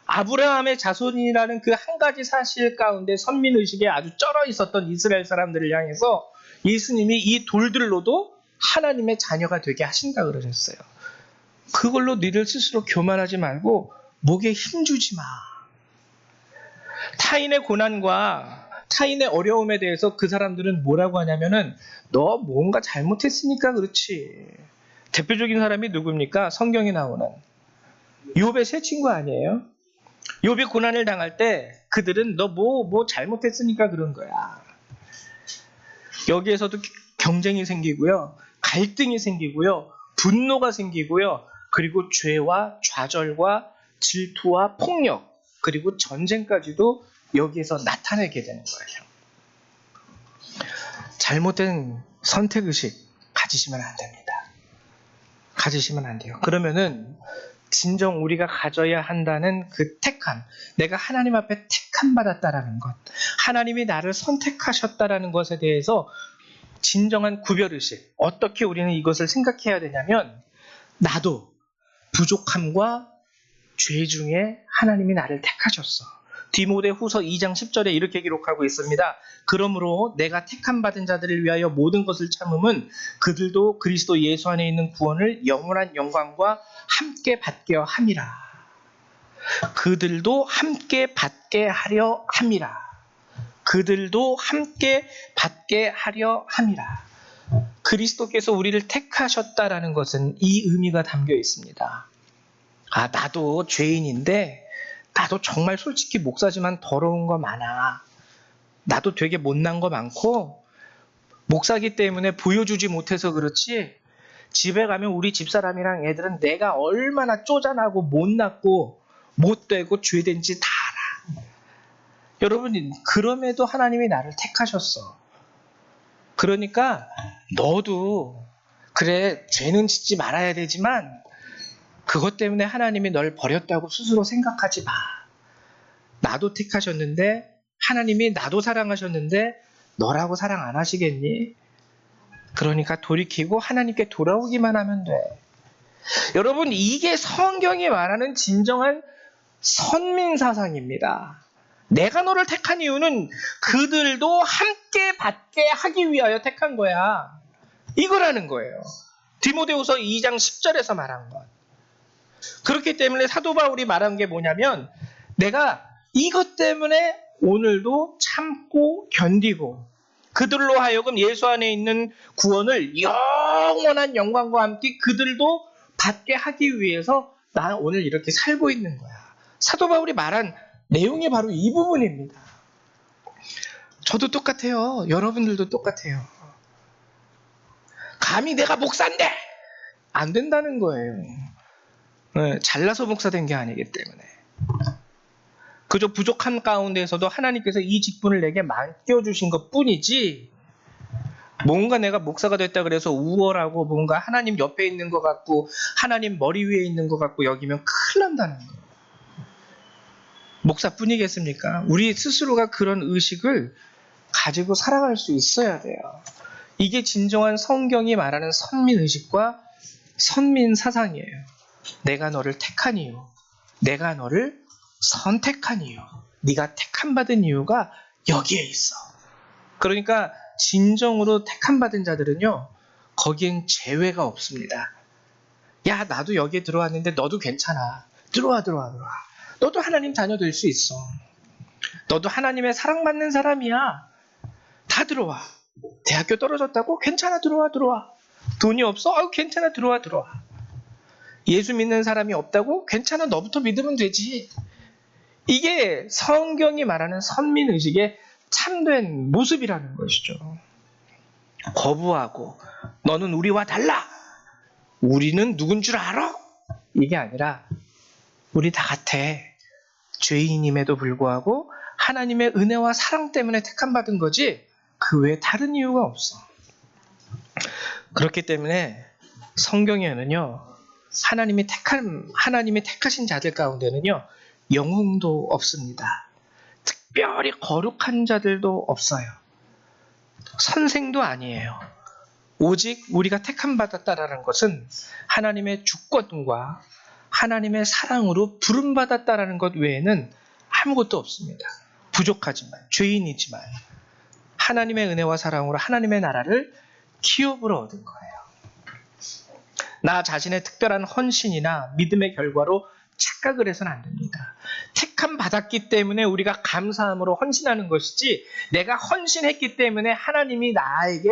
아브라함의 자손이라는 그 한 가지 사실 가운데 선민의식에 아주 쩔어 있었던 이스라엘 사람들을 향해서 예수님이 이 돌들로도 하나님의 자녀가 되게 하신다 그러셨어요. 그걸로 너희들 스스로 교만하지 말고 목에 힘주지 마. 타인의 고난과 타인의 어려움에 대해서 그 사람들은 뭐라고 하냐면은 너 뭔가 잘못했으니까 그렇지. 대표적인 사람이 누굽니까? 성경에 나오는 욥의 세 친구 아니에요? 욥이 고난을 당할 때 그들은 너 뭐 잘못했으니까 그런 거야. 여기에서도 경쟁이 생기고요, 갈등이 생기고요, 분노가 생기고요, 그리고 죄와 좌절과 질투와 폭력, 그리고 전쟁까지도 여기에서 나타내게 되는 거예요. 잘못된 선택의식 가지시면 안 됩니다. 가지시면 안 돼요. 그러면은 진정 우리가 가져야 한다는 그 택함, 내가 하나님 앞에 택함 받았다라는 것, 하나님이 나를 선택하셨다라는 것에 대해서 진정한 구별의식, 어떻게 우리는 이것을 생각해야 되냐면, 나도 부족함과 죄 중에 하나님이 나를 택하셨어. 디모데후서 2장 10절에 이렇게 기록하고 있습니다. 그러므로 내가 택함 받은 자들을 위하여 모든 것을 참음은 그들도 그리스도 예수 안에 있는 구원을 영원한 영광과 함께 받게 함이라. 그들도 함께 받게 하려 함이라. 그들도 함께 받게 하려 함이라. 그리스도께서 우리를 택하셨다라는 것은 이 의미가 담겨 있습니다. 아, 나도 죄인인데 나도 정말 솔직히 목사지만 더러운 거 많아. 나도 되게 못난 거 많고 목사기 때문에 보여주지 못해서 그렇지 집에 가면 우리 집사람이랑 애들은 내가 얼마나 쪼잔하고 못났고 못되고 죄된지 다 알아. 여러분, 그럼에도 하나님이 나를 택하셨어. 그러니까 너도 그래, 죄는 짓지 말아야 되지만 그것 때문에 하나님이 널 버렸다고 스스로 생각하지 마. 나도 택하셨는데 하나님이 나도 사랑하셨는데 너라고 사랑 안 하시겠니? 그러니까 돌이키고 하나님께 돌아오기만 하면 돼. 여러분, 이게 성경이 말하는 진정한 선민사상입니다. 내가 너를 택한 이유는 그들도 함께 받게 하기 위하여 택한 거야. 이거라는 거예요. 디모데후서 2장 10절에서 말한 것. 그렇기 때문에 사도 바울이 말한 게 뭐냐면, 내가 이것 때문에 오늘도 참고 견디고 그들로 하여금 예수 안에 있는 구원을 영원한 영광과 함께 그들도 받게 하기 위해서 나 오늘 이렇게 살고 있는 거야. 사도 바울이 말한 내용이 바로 이 부분입니다. 저도 똑같아요. 여러분들도 똑같아요. 감히 내가 목사인데 안 된다는 거예요. 잘나서 목사 된 게 아니기 때문에. 그저 부족한 가운데에서도 하나님께서 이 직분을 내게 맡겨주신 것 뿐이지, 뭔가 내가 목사가 됐다 그래서 우월하고 뭔가 하나님 옆에 있는 것 같고 하나님 머리 위에 있는 것 같고 여기면 큰일 난다는 거예요. 목사뿐이겠습니까? 우리 스스로가 그런 의식을 가지고 살아갈 수 있어야 돼요. 이게 진정한 성경이 말하는 선민의식과 선민사상이에요. 내가 너를 택한 이유, 내가 너를 선택한 이유, 네가 택함 받은 이유가 여기에 있어. 그러니까 진정으로 택함 받은 자들은요, 거기엔 제외가 없습니다. 야, 나도 여기에 들어왔는데 너도 괜찮아. 들어와. 너도 하나님 자녀 될 수 있어. 너도 하나님의 사랑받는 사람이야. 다 들어와. 대학교 떨어졌다고? 괜찮아, 들어와. 돈이 없어? 괜찮아, 들어와. 예수 믿는 사람이 없다고? 괜찮아, 너부터 믿으면 되지. 이게 성경이 말하는 선민의식의 참된 모습이라는 것이죠. 거부하고 너는 우리와 달라. 우리는 누군 줄 알아? 이게 아니라 우리 다 같아. 죄인임에도 불구하고 하나님의 은혜와 사랑 때문에 택함 받은 거지 그 외에 다른 이유가 없어. 그렇기 때문에 성경에는요, 하나님이 택하신 자들 가운데는요, 영웅도 없습니다. 특별히 거룩한 자들도 없어요. 선생도 아니에요. 오직 우리가 택함 받았다라는 것은 하나님의 주권과 하나님의 사랑으로 부름 받았다라는 것 외에는 아무것도 없습니다. 부족하지만, 죄인이지만 하나님의 은혜와 사랑으로 하나님의 나라를 기업으로 얻은 거예요. 나 자신의 특별한 헌신이나 믿음의 결과로 착각을 해서는 안 됩니다. 택함 받았기 때문에 우리가 감사함으로 헌신하는 것이지, 내가 헌신했기 때문에 하나님이 나에게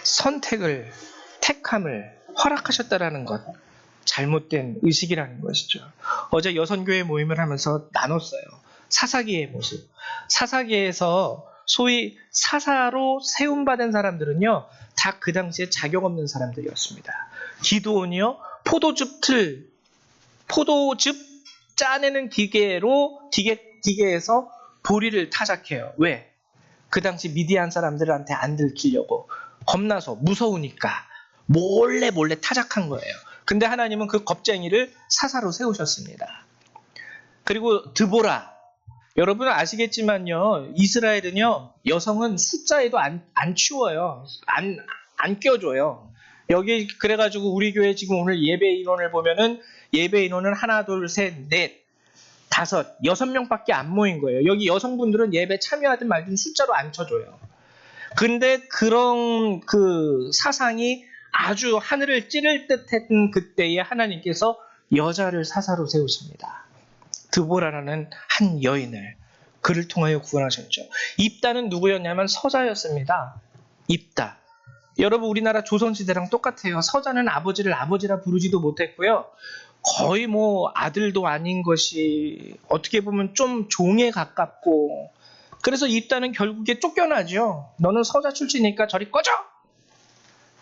선택을, 택함을 허락하셨다라는 것, 잘못된 의식이라는 것이죠. 어제 여선교회 모임을 하면서 나눴어요. 사사기의 모습. 사사기에서 소위 사사로 세움받은 사람들은요, 다 그 당시에 자격 없는 사람들이었습니다. 기드온이요, 포도즙 짜내는 기계에서 보리를 타작해요. 왜? 그 당시 미디안 사람들한테 안 들키려고. 겁나서 무서우니까 몰래 타작한 거예요. 근데 하나님은 그 겁쟁이를 사사로 세우셨습니다. 그리고 드보라, 여러분 아시겠지만요, 이스라엘은요 여성은 숫자에도 안 치워요. 안 껴줘요. 여기 그래가지고 우리 교회 지금 오늘 예배 인원을 보면은 예배 인원은 하나, 둘, 셋, 넷, 다섯, 6명밖에 안 모인 거예요. 여기 여성분들은 예배 참여하든 말든 숫자로 안 쳐줘요. 근데 그런 그 사상이 아주 하늘을 찌를 듯했던 그때에 하나님께서 여자를 사사로 세우십니다. 드보라라는 한 여인을 그를 통하여 구원하셨죠. 입다는 누구였냐면 서자였습니다. 입다. 여러분 우리나라 조선시대랑 똑같아요. 서자는 아버지를 아버지라 부르지도 못했고요. 거의 뭐 아들도 아닌 것이 어떻게 보면 좀 종에 가깝고, 그래서 입다는 결국에 쫓겨나죠. 너는 서자 출신이니까 저리 꺼져!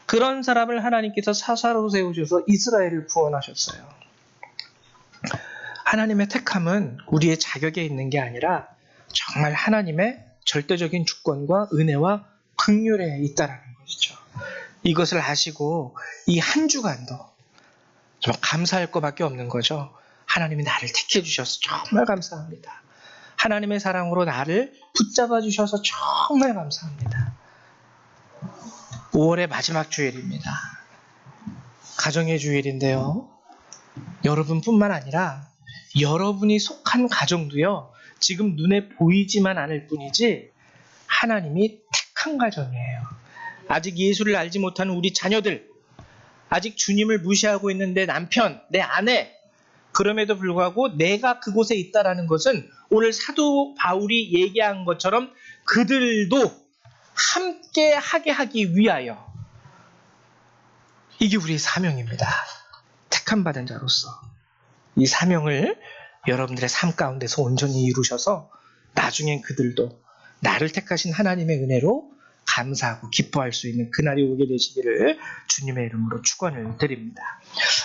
그런 사람을 하나님께서 사사로 세우셔서 이스라엘을 구원하셨어요. 하나님의 택함은 우리의 자격에 있는 게 아니라 정말 하나님의 절대적인 주권과 은혜와 긍휼에 있다라는 것이죠. 이것을 아시고 이 한 주간도 정말 감사할 것밖에 없는 거죠. 하나님이 나를 택해 주셔서 정말 감사합니다. 하나님의 사랑으로 나를 붙잡아 주셔서 정말 감사합니다. 5월의 마지막 주일입니다. 가정의 주일인데요. 여러분뿐만 아니라 여러분이 속한 가정도요, 지금 눈에 보이지만 않을 뿐이지 하나님이 택한 가정이에요. 아직 예수를 알지 못하는 우리 자녀들, 아직 주님을 무시하고 있는 내 남편, 내 아내, 그럼에도 불구하고 내가 그곳에 있다라는 것은 오늘 사도 바울이 얘기한 것처럼 그들도 함께 하게 하기 위하여, 이게 우리의 사명입니다. 택함 받은 자로서 이 사명을 여러분들의 삶 가운데서 온전히 이루셔서 나중엔 그들도 나를 택하신 하나님의 은혜로 감사하고 기뻐할 수 있는 그날이 오게 되시기를 주님의 이름으로 축원을 드립니다.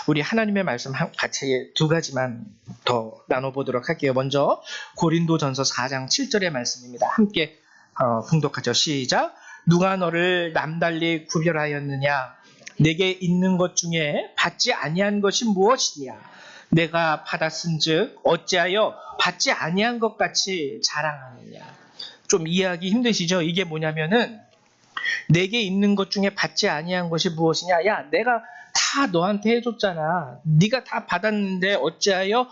우리 하나님의 말씀 같이 두 가지만 더 나눠보도록 할게요. 먼저 고린도전서 4장 7절의 말씀입니다. 함께 봉독하죠. 시작. 누가 너를 남달리 구별하였느냐? 내게 있는 것 중에 받지 아니한 것이 무엇이냐? 내가 받았은즉 어찌하여 받지 아니한 것 같이 자랑하느냐? 좀 이해하기 힘드시죠? 이게 뭐냐면은 내게 있는 것 중에 받지 아니한 것이 무엇이냐? 야, 내가 다 너한테 해줬잖아. 네가 다 받았는데 어찌하여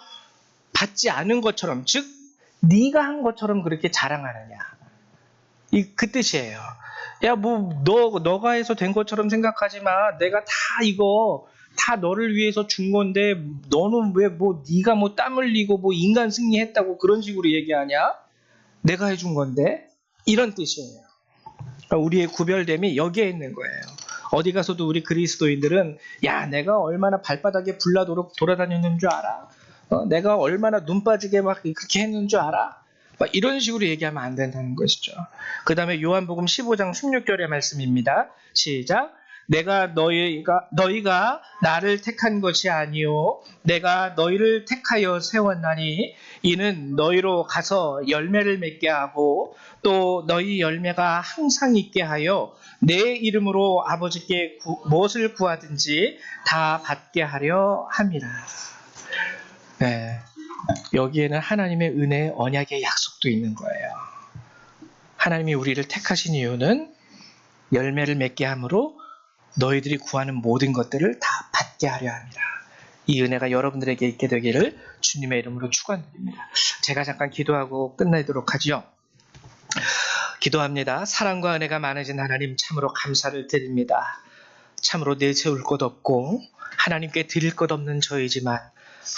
받지 않은 것처럼, 즉 네가 한 것처럼 그렇게 자랑하느냐? 그 뜻이에요. 야, 뭐 너가 해서 된 것처럼 생각하지 마. 내가 다 이거 다 너를 위해서 준 건데 너는 왜 뭐 네가 뭐 땀 흘리고 뭐 인간 승리했다고 그런 식으로 얘기하냐? 내가 해준 건데, 이런 뜻이에요. 그러니까 우리의 구별됨이 여기에 있는 거예요. 어디 가서도 우리 그리스도인들은 야, 내가 얼마나 발바닥에 불나도록 돌아다녔는 줄 알아? 내가 얼마나 눈 빠지게 막 그렇게 했는 줄 알아? 막 이런 식으로 얘기하면 안 된다는 것이죠. 그 다음에 요한복음 15장 16절의 말씀입니다. 시작. 내가 너희가 나를 택한 것이 아니요 내가 너희를 택하여 세웠나니 이는 너희로 가서 열매를 맺게 하고 또 너희 열매가 항상 있게 하여 내 이름으로 아버지께 무엇을 구하든지 다 받게 하려 함이라. 네, 여기에는 하나님의 은혜, 언약의 약속도 있는 거예요. 하나님이 우리를 택하신 이유는 열매를 맺게 함으로 너희들이 구하는 모든 것들을 다 받게 하려 합니다. 이 은혜가 여러분들에게 있게 되기를 주님의 이름으로 축원드립니다. 제가 잠깐 기도하고 끝내도록 하죠. 기도합니다. 사랑과 은혜가 많으신 하나님, 참으로 감사를 드립니다. 참으로 내세울 것 없고 하나님께 드릴 것 없는 저희지만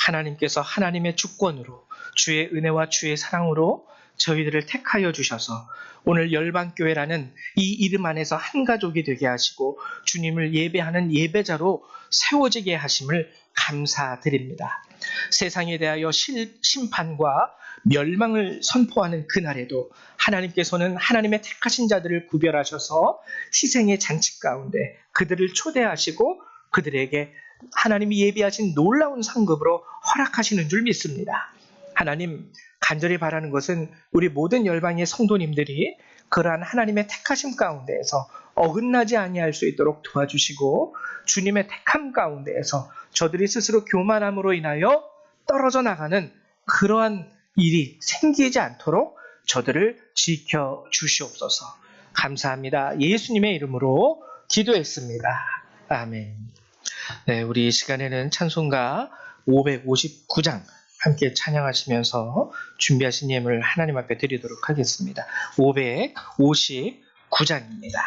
하나님께서 하나님의 주권으로 주의 은혜와 주의 사랑으로 저희들을 택하여 주셔서 오늘 열방교회라는 이 이름 안에서 한 가족이 되게 하시고 주님을 예배하는 예배자로 세워지게 하심을 감사드립니다. 세상에 대하여 심판과 멸망을 선포하는 그날에도 하나님께서는 하나님의 택하신 자들을 구별하셔서 희생의 잔치 가운데 그들을 초대하시고 그들에게 하나님이 예비하신 놀라운 상급으로 허락하시는 줄 믿습니다. 하나님, 간절히 바라는 것은 우리 모든 열방의 성도님들이 그러한 하나님의 택하심 가운데에서 어긋나지 아니할 수 있도록 도와주시고, 주님의 택함 가운데에서 저들이 스스로 교만함으로 인하여 떨어져 나가는 그러한 일이 생기지 않도록 저들을 지켜 주시옵소서. 감사합니다. 예수님의 이름으로 기도했습니다. 아멘. 네, 우리 이 시간에는 찬송가 559장 함께 찬양하시면서 준비하신 예물을 하나님 앞에 드리도록 하겠습니다. 559장입니다.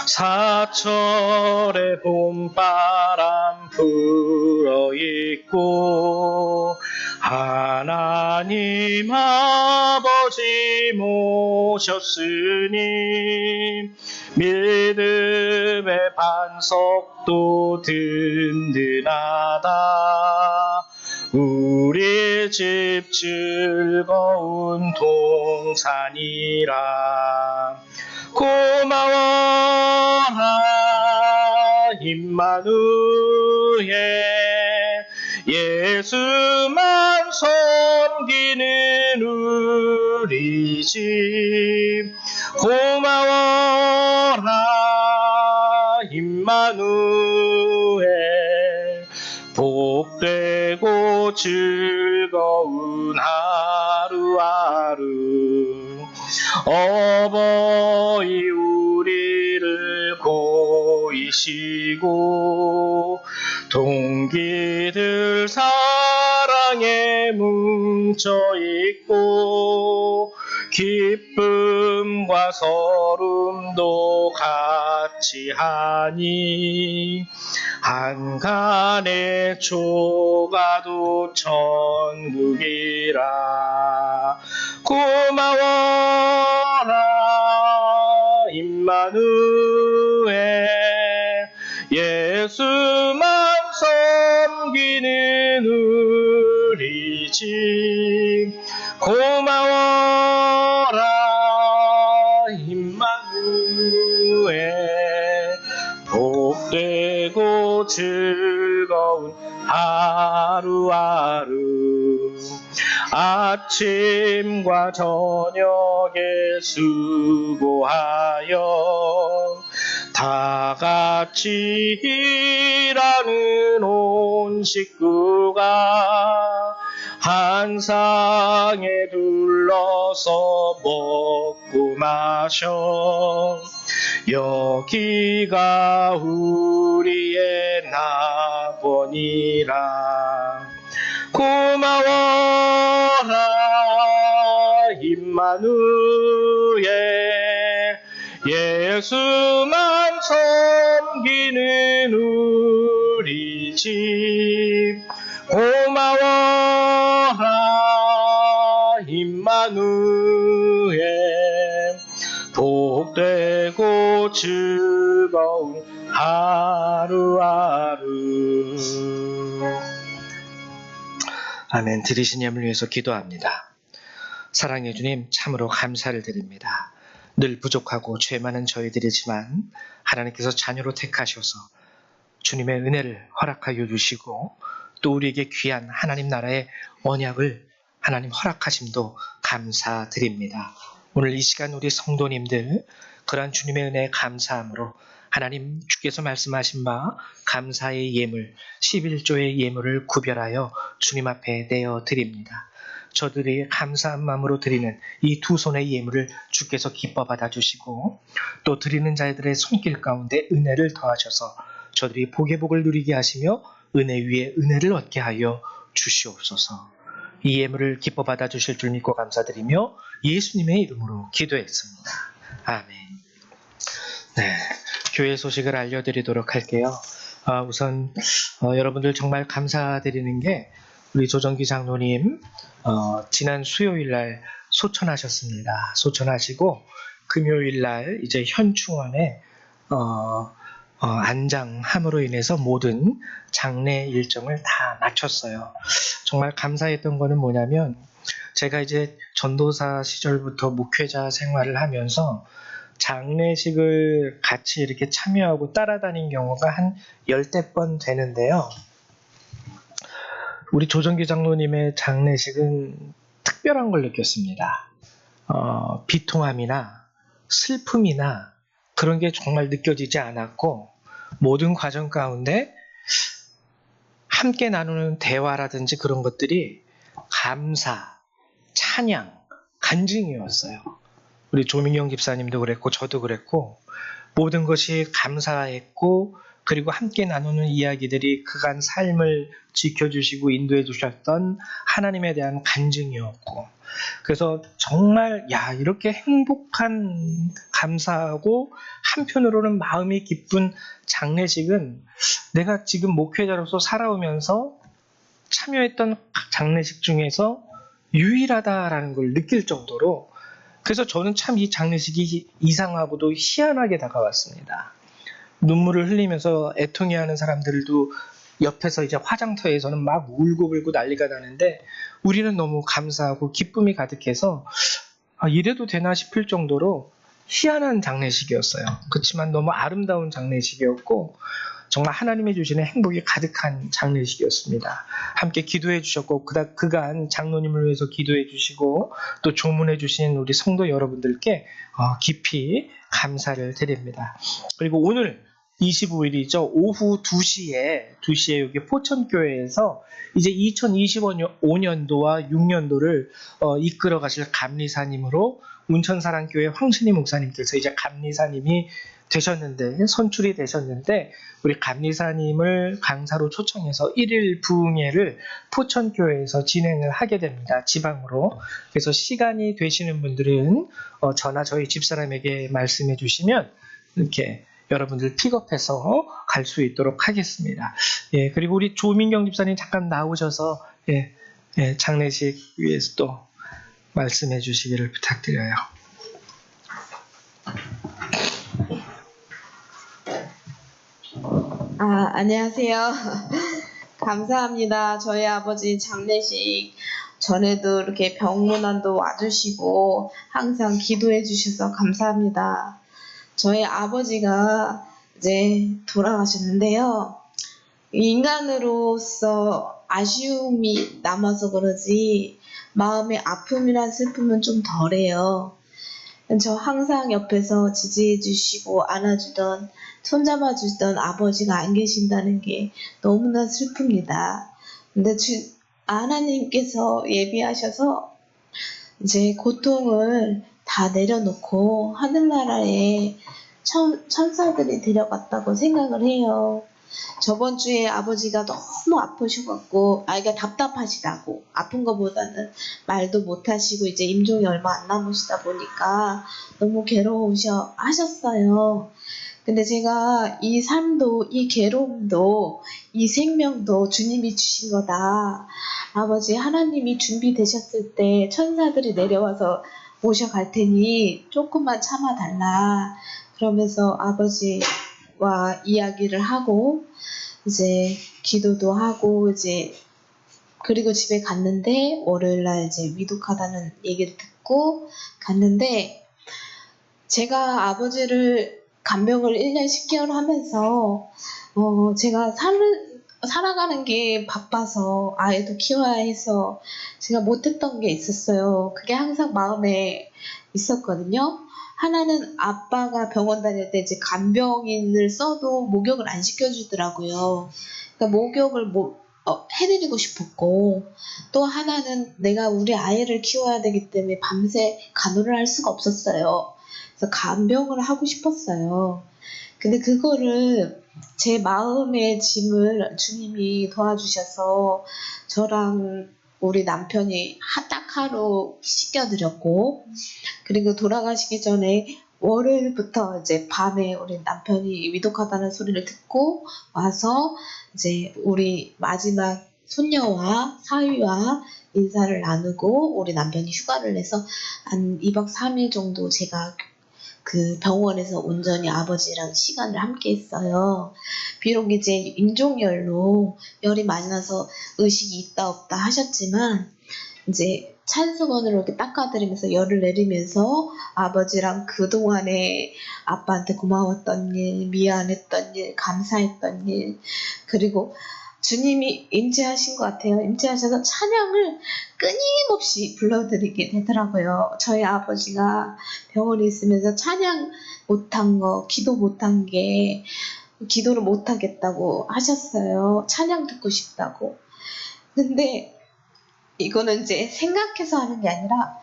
사철의 봄바람 불어있고 하나님 아버지 모셨으니 믿음의 반석도 든든하다. 우리 집 즐거운 동산이라. 고마워라 임마누엘, 예수만 섬기는 우리 집. 고마워라 임마누엘, 복되고 즐거운 하루하루. 어버이 우리를 보이시고 동기들 사랑에 뭉쳐있고 기쁨과 서름도 같이 하니 한간의 초가도 천국이라. 고마워라 임마누엘, 예수만 섬기는 우리 집. 고마워라 임마누엘, 복되고 즐거운 하루하루. 아침과 저녁에 수고하여 다 같이 일하는 온 식구가 한 상에 둘러서 먹고 마셔. 여기가 우리의 낙원이라. 고마워라 임마누엘, 예수만 섬기는 우리 집. 고마워라 임마누엘, 복되고 즐거운 하루하루. 아멘. 드리신 예물 위해서 기도합니다. 사랑의 주님, 참으로 감사를 드립니다. 늘 부족하고 죄 많은 저희들이지만 하나님께서 자녀로 택하셔서 주님의 은혜를 허락하여 주시고 또 우리에게 귀한 하나님 나라의 언약을 하나님 허락하심도 감사드립니다. 오늘 이 시간 우리 성도님들 그러한 주님의 은혜에 감사함으로 하나님 주께서 말씀하신 바 감사의 예물 11조의 예물을 구별하여 주님 앞에 내어드립니다. 저들이 감사한 마음으로 드리는 이 두 손의 예물을 주께서 기뻐 받아주시고 또 드리는 자들의 손길 가운데 은혜를 더하셔서 저들이 복의 복을 누리게 하시며 은혜 위에 은혜를 얻게 하여 주시옵소서. 이 예물을 기뻐 받아주실 줄 믿고 감사드리며 예수님의 이름으로 기도했습니다. 아멘. 네, 교회 소식을 알려드리도록 할게요. 우선 여러분들 정말 감사드리는 게 우리 조정기 장로님 지난 수요일날 소천하셨습니다. 소천하시고 금요일날 이제 현충원에 안장함으로 인해서 모든 장례 일정을 다 마쳤어요. 정말 감사했던 거는 뭐냐면 제가 이제 전도사 시절부터 목회자 생활을 하면서 장례식을 같이 이렇게 참여하고 따라다닌 경우가 한 10번 되는데요. 우리 조정기 장로님의 장례식은 특별한 걸 느꼈습니다. 비통함이나 슬픔이나 그런 게 정말 느껴지지 않았고 모든 과정 가운데 함께 나누는 대화라든지 그런 것들이 감사, 찬양, 간증이었어요. 우리 조민영 집사님도 그랬고 저도 그랬고 모든 것이 감사했고 그리고 함께 나누는 이야기들이 그간 삶을 지켜주시고 인도해 주셨던 하나님에 대한 간증이었고 그래서 정말 이렇게 행복한 감사하고 한편으로는 마음이 기쁜 장례식은 내가 지금 목회자로서 살아오면서 참여했던 장례식 중에서 유일하다라는 걸 느낄 정도로 그래서 저는 참 이 장례식이 이상하고도 희한하게 다가왔습니다. 눈물을 흘리면서 애통해하는 사람들도 옆에서 이제 화장터에서는 막 울고불고 난리가 나는데 우리는 너무 감사하고 기쁨이 가득해서 이래도 되나 싶을 정도로 희한한 장례식이었어요. 그렇지만 너무 아름다운 장례식이었고 정말 하나님이 주시는 행복이 가득한 장례식이었습니다. 함께 기도해 주셨고 그간 장로님을 위해서 기도해 주시고 또 조문해 주신 우리 성도 여러분들께 깊이 감사를 드립니다. 그리고 오늘 25일이죠. 오후 2시에 여기 포천교회에서 이제 2025년도와 6년도를 이끌어 가실 감리사님으로 운천사랑교회 황신희 목사님께서 이제 감리사님이 되셨는데 선출이 되셨는데 우리 감리사님을 강사로 초청해서 1일 부흥회를 포천교회에서 진행을 하게 됩니다. 지방으로. 그래서 시간이 되시는 분들은 저나 저희 집사람에게 말씀해 주시면 이렇게 여러분들 픽업해서 갈 수 있도록 하겠습니다. 예, 그리고 우리 조민경 집사님 잠깐 나오셔서 장례식 위해서 또 말씀해 주시기를 부탁드려요. 안녕하세요. 감사합니다. 저희 아버지 장례식 전에도 이렇게 병문안도 와주시고 항상 기도해 주셔서 감사합니다. 저희 아버지가 이제 돌아가셨는데요. 인간으로서 아쉬움이 남아서 그러지 마음의 아픔이나 슬픔은 좀 덜해요. 저 항상 옆에서 지지해 주시고 안아주던 손잡아 주던 아버지가 안 계신다는 게 너무나 슬픕니다. 근데 하나님께서 예비하셔서 이제 고통을 다 내려놓고 하늘나라에 천사들이 데려갔다고 생각을 해요. 저번 주에 아버지가 너무 아프셔갖고 그러니까 답답하시다고 아픈 것보다는 말도 못하시고 이제 임종이 얼마 안 남으시다 보니까 너무 괴로우셔 하셨어요. 근데 제가 이 삶도 이 괴로움도 이 생명도 주님이 주신 거다. 아버지 하나님이 준비되셨을 때 천사들이 내려와서 모셔갈 테니 조금만 참아달라. 그러면서 아버지와 이야기를 하고 이제 기도도 하고 이제 그리고 집에 갔는데 월요일날 이제 위독하다는 얘기를 듣고 갔는데 제가 아버지를 간병을 1년 10개월 하면서 제가 살아가는 게 바빠서 아이도 키워야 해서 제가 못했던 게 있었어요. 그게 항상 마음에 있었거든요. 하나는 아빠가 병원 다닐 때 이제 간병인을 써도 목욕을 안 시켜주더라고요. 그러니까 목욕을 해드리고 싶었고 또 하나는 내가 우리 아이를 키워야 되기 때문에 밤새 간호를 할 수가 없었어요. 그래서 간병을 하고 싶었어요. 근데 그거를 제 마음의 짐을 주님이 도와주셔서 저랑 우리 남편이 딱 하루 씻겨드렸고 그리고 돌아가시기 전에 월요일부터 이제 밤에 우리 남편이 위독하다는 소리를 듣고 와서 이제 우리 마지막 손녀와 사위와 인사를 나누고 우리 남편이 휴가를 내서 한 2박 3일 정도 제가 그 병원에서 온전히 아버지랑 시간을 함께 했어요. 비록 이제 인종열로 열이 많이 나서 의식이 있다 없다 하셨지만 이제 찬수건으로 이렇게 닦아드리면서 열을 내리면서 아버지랑 그동안에 아빠한테 고마웠던 일, 미안했던 일, 감사했던 일, 그리고 주님이 임재하신 것 같아요. 임재하셔서 찬양을 끊임없이 불러드리게 되더라고요. 저희 아버지가 병원에 있으면서 찬양 못한 거, 기도 못한 게 기도를 못하겠다고 하셨어요. 찬양 듣고 싶다고. 근데 이거는 이제 생각해서 하는 게 아니라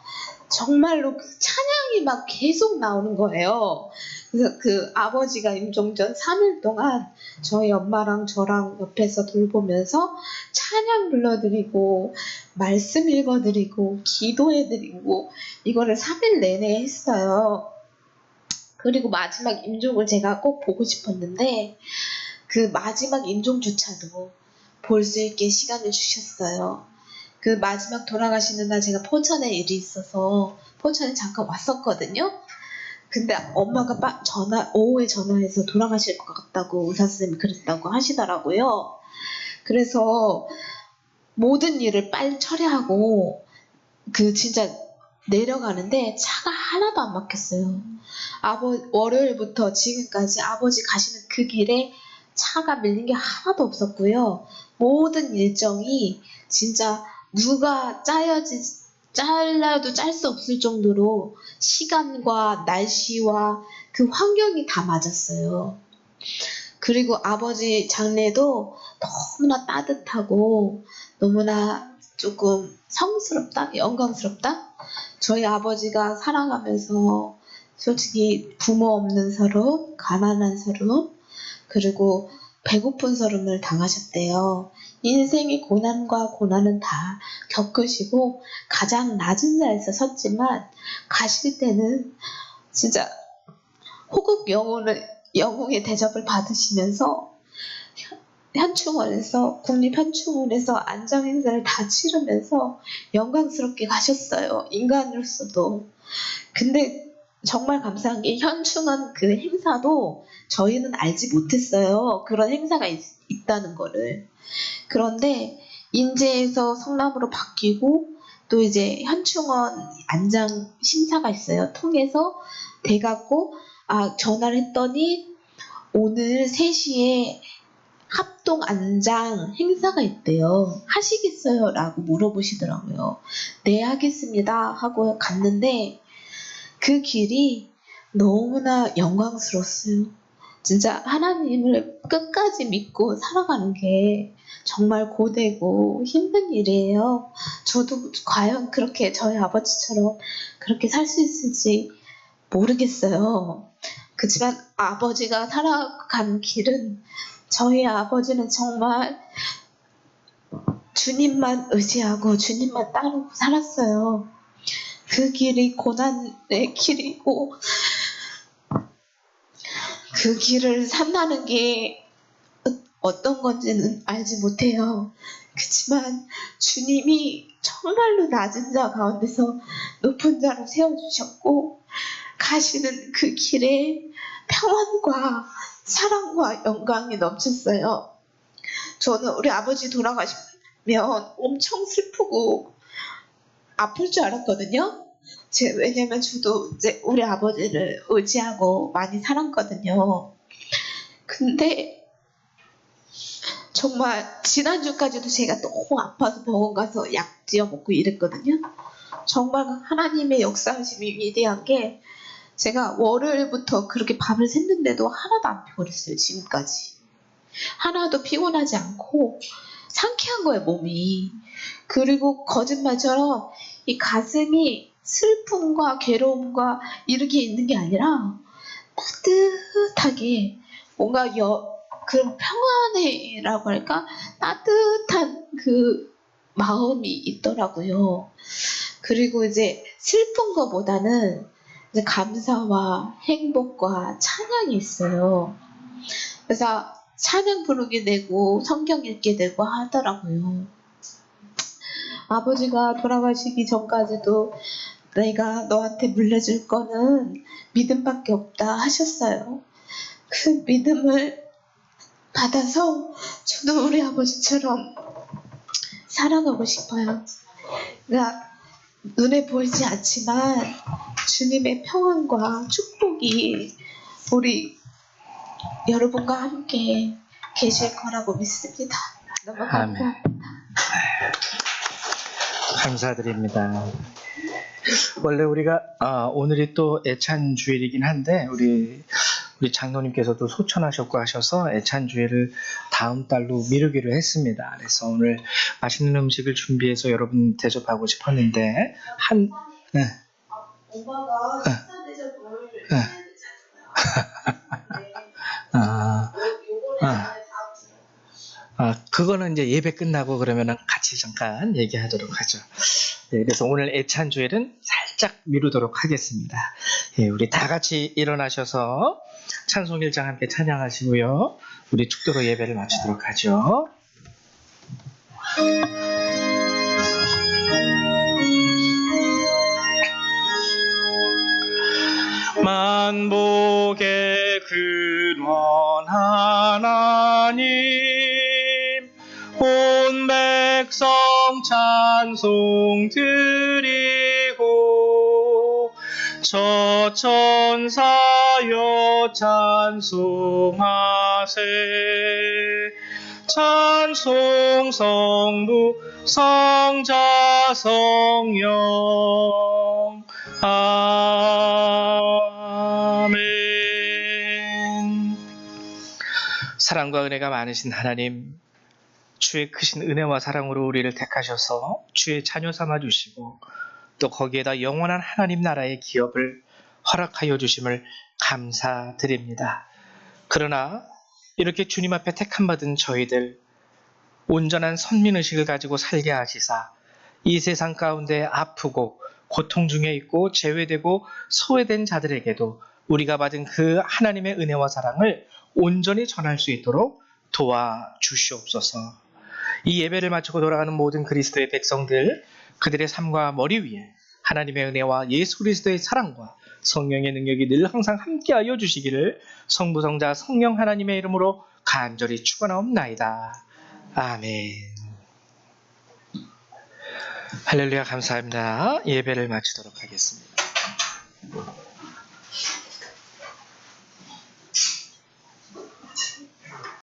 정말로 그 찬양이 막 계속 나오는 거예요. 그래서 그 아버지가 임종전 3일 동안 저희 엄마랑 저랑 옆에서 돌보면서 찬양 불러드리고 말씀 읽어드리고 기도해드리고 이거를 3일 내내 했어요. 그리고 마지막 임종을 제가 꼭 보고 싶었는데 그 마지막 임종주차도 볼 수 있게 시간을 주셨어요. 그 마지막 돌아가시는 날 제가 포천에 일이 있어서 포천에 잠깐 왔었거든요. 근데 엄마가 오후에 전화해서 돌아가실 것 같다고 의사선생님이 그랬다고 하시더라고요. 그래서 모든 일을 빨리 처리하고 그 진짜 내려가는데 차가 하나도 안 막혔어요. 월요일부터 지금까지 아버지 가시는 그 길에 차가 밀린 게 하나도 없었고요. 모든 일정이 진짜 누가 잘라도 짤 수 없을 정도로 시간과 날씨와 그 환경이 다 맞았어요. 그리고 아버지 장례도 너무나 따뜻하고 너무나 조금 성스럽다, 영광스럽다. 저희 아버지가 살아가면서 솔직히 부모 없는 서름, 가난한 서름, 그리고 배고픈 서름을 당하셨대요. 인생의 고난과 고난은 다 겪으시고 가장 낮은 자리에서 섰지만 가실 때는 진짜 호국 영웅의 대접을 받으시면서 현충원에서 국립현충원에서 안장 행사를 다 치르면서 영광스럽게 가셨어요. 인간으로서도. 근데 정말 감사한 게 현충원 그 행사도 저희는 알지 못했어요. 그런 행사가 있다는 거를. 그런데 인제에서 성남으로 바뀌고 또 이제 현충원 안장 심사가 있어요. 통해서 돼갖고 전화를 했더니 오늘 3시에 합동 안장 행사가 있대요. 하시겠어요? 라고 물어보시더라고요. 네, 하겠습니다. 하고 갔는데 그 길이 너무나 영광스러웠어요. 진짜 하나님을 끝까지 믿고 살아가는 게 정말 고되고 힘든 일이에요. 저도 과연 그렇게 저희 아버지처럼 그렇게 살 수 있을지 모르겠어요. 그렇지만 아버지가 살아간 길은 저희 아버지는 정말 주님만 의지하고 주님만 따르고 살았어요. 그 길이 고난의 길이고 그 길을 산다는 게 어떤 건지는 알지 못해요. 그렇지만 주님이 정말로 낮은 자 가운데서 높은 자로 세워주셨고 가시는 그 길에 평안과 사랑과 영광이 넘쳤어요. 저는 우리 아버지 돌아가시면 엄청 슬프고 아플 줄 알았거든요. 왜냐면 저도 이제 우리 아버지를 의지하고 많이 살았거든요. 근데 정말 지난주까지도 제가 너무 아파서 병원 가서 약 지어 먹고 이랬거든요. 정말 하나님의 역사하심이 위대한 게 제가 월요일부터 그렇게 밤을 샜는데도 하나도 안 피곤했어요. 지금까지. 하나도 피곤하지 않고 상쾌한 거예요, 몸이. 그리고 거짓말처럼 이 가슴이 슬픔과 괴로움과 이렇게 있는 게 아니라 따뜻하게 뭔가 그런 평안이라고 할까? 따뜻한 그 마음이 있더라고요. 그리고 이제 슬픈 것보다는 이제 감사와 행복과 찬양이 있어요. 그래서 찬양 부르게 되고 성경 읽게 되고 하더라고요. 아버지가 돌아가시기 전까지도 내가 너한테 물려줄 거는 믿음밖에 없다 하셨어요. 그 믿음을 받아서 저도 우리 아버지처럼 살아가고 싶어요. 그러니까 눈에 보이지 않지만 주님의 평안과 축복이 우리 여러분과 함께 계실 거라고 믿습니다. 너무 감사합니다. 감사드립니다. 원래 우리가 오늘이 또 애찬 주일이긴 한데 우리 장로님께서도 소천하셨고 하셔서 애찬 주일을 다음 달로 미루기로 했습니다. 그래서 오늘 맛있는 음식을 준비해서 여러분 대접하고 싶었는데 네. 엄마가 네. 식사 대접을 네. 해야 되잖아요. 요거는 그거는 이제 예배 끝나고 그러면은 같이 잠깐 얘기하도록 하죠. 네, 그래서 오늘 애찬 주일은 살짝 미루도록 하겠습니다. 예, 우리 다 같이 일어나셔서 찬송 1장 함께 찬양하시고요. 우리 축도로 예배를 마치도록 하죠. 만복의 근원 하나님 온 백성 찬송 드리고 저 천사여 찬송하세 찬송 성부 성자 성령 아멘. 사랑과 은혜가 많으신 하나님, 주의 크신 은혜와 사랑으로 우리를 택하셔서 주의 자녀 삼아 주시고 또 거기에다 영원한 하나님 나라의 기업을 허락하여 주심을 감사드립니다. 그러나 이렇게 주님 앞에 택함받은 저희들 온전한 선민의식을 가지고 살게 하시사 이 세상 가운데 아프고 고통 중에 있고 제외되고 소외된 자들에게도 우리가 받은 그 하나님의 은혜와 사랑을 온전히 전할 수 있도록 도와주시옵소서. 이 예배를 마치고 돌아가는 모든 그리스도의 백성들, 그들의 삶과 머리 위에 하나님의 은혜와 예수 그리스도의 사랑과 성령의 능력이 늘 항상 함께하여 주시기를 성부 성자 성령 하나님의 이름으로 간절히 축원하옵나이다. 아멘. 할렐루야. 감사합니다. 예배를 마치도록 하겠습니다.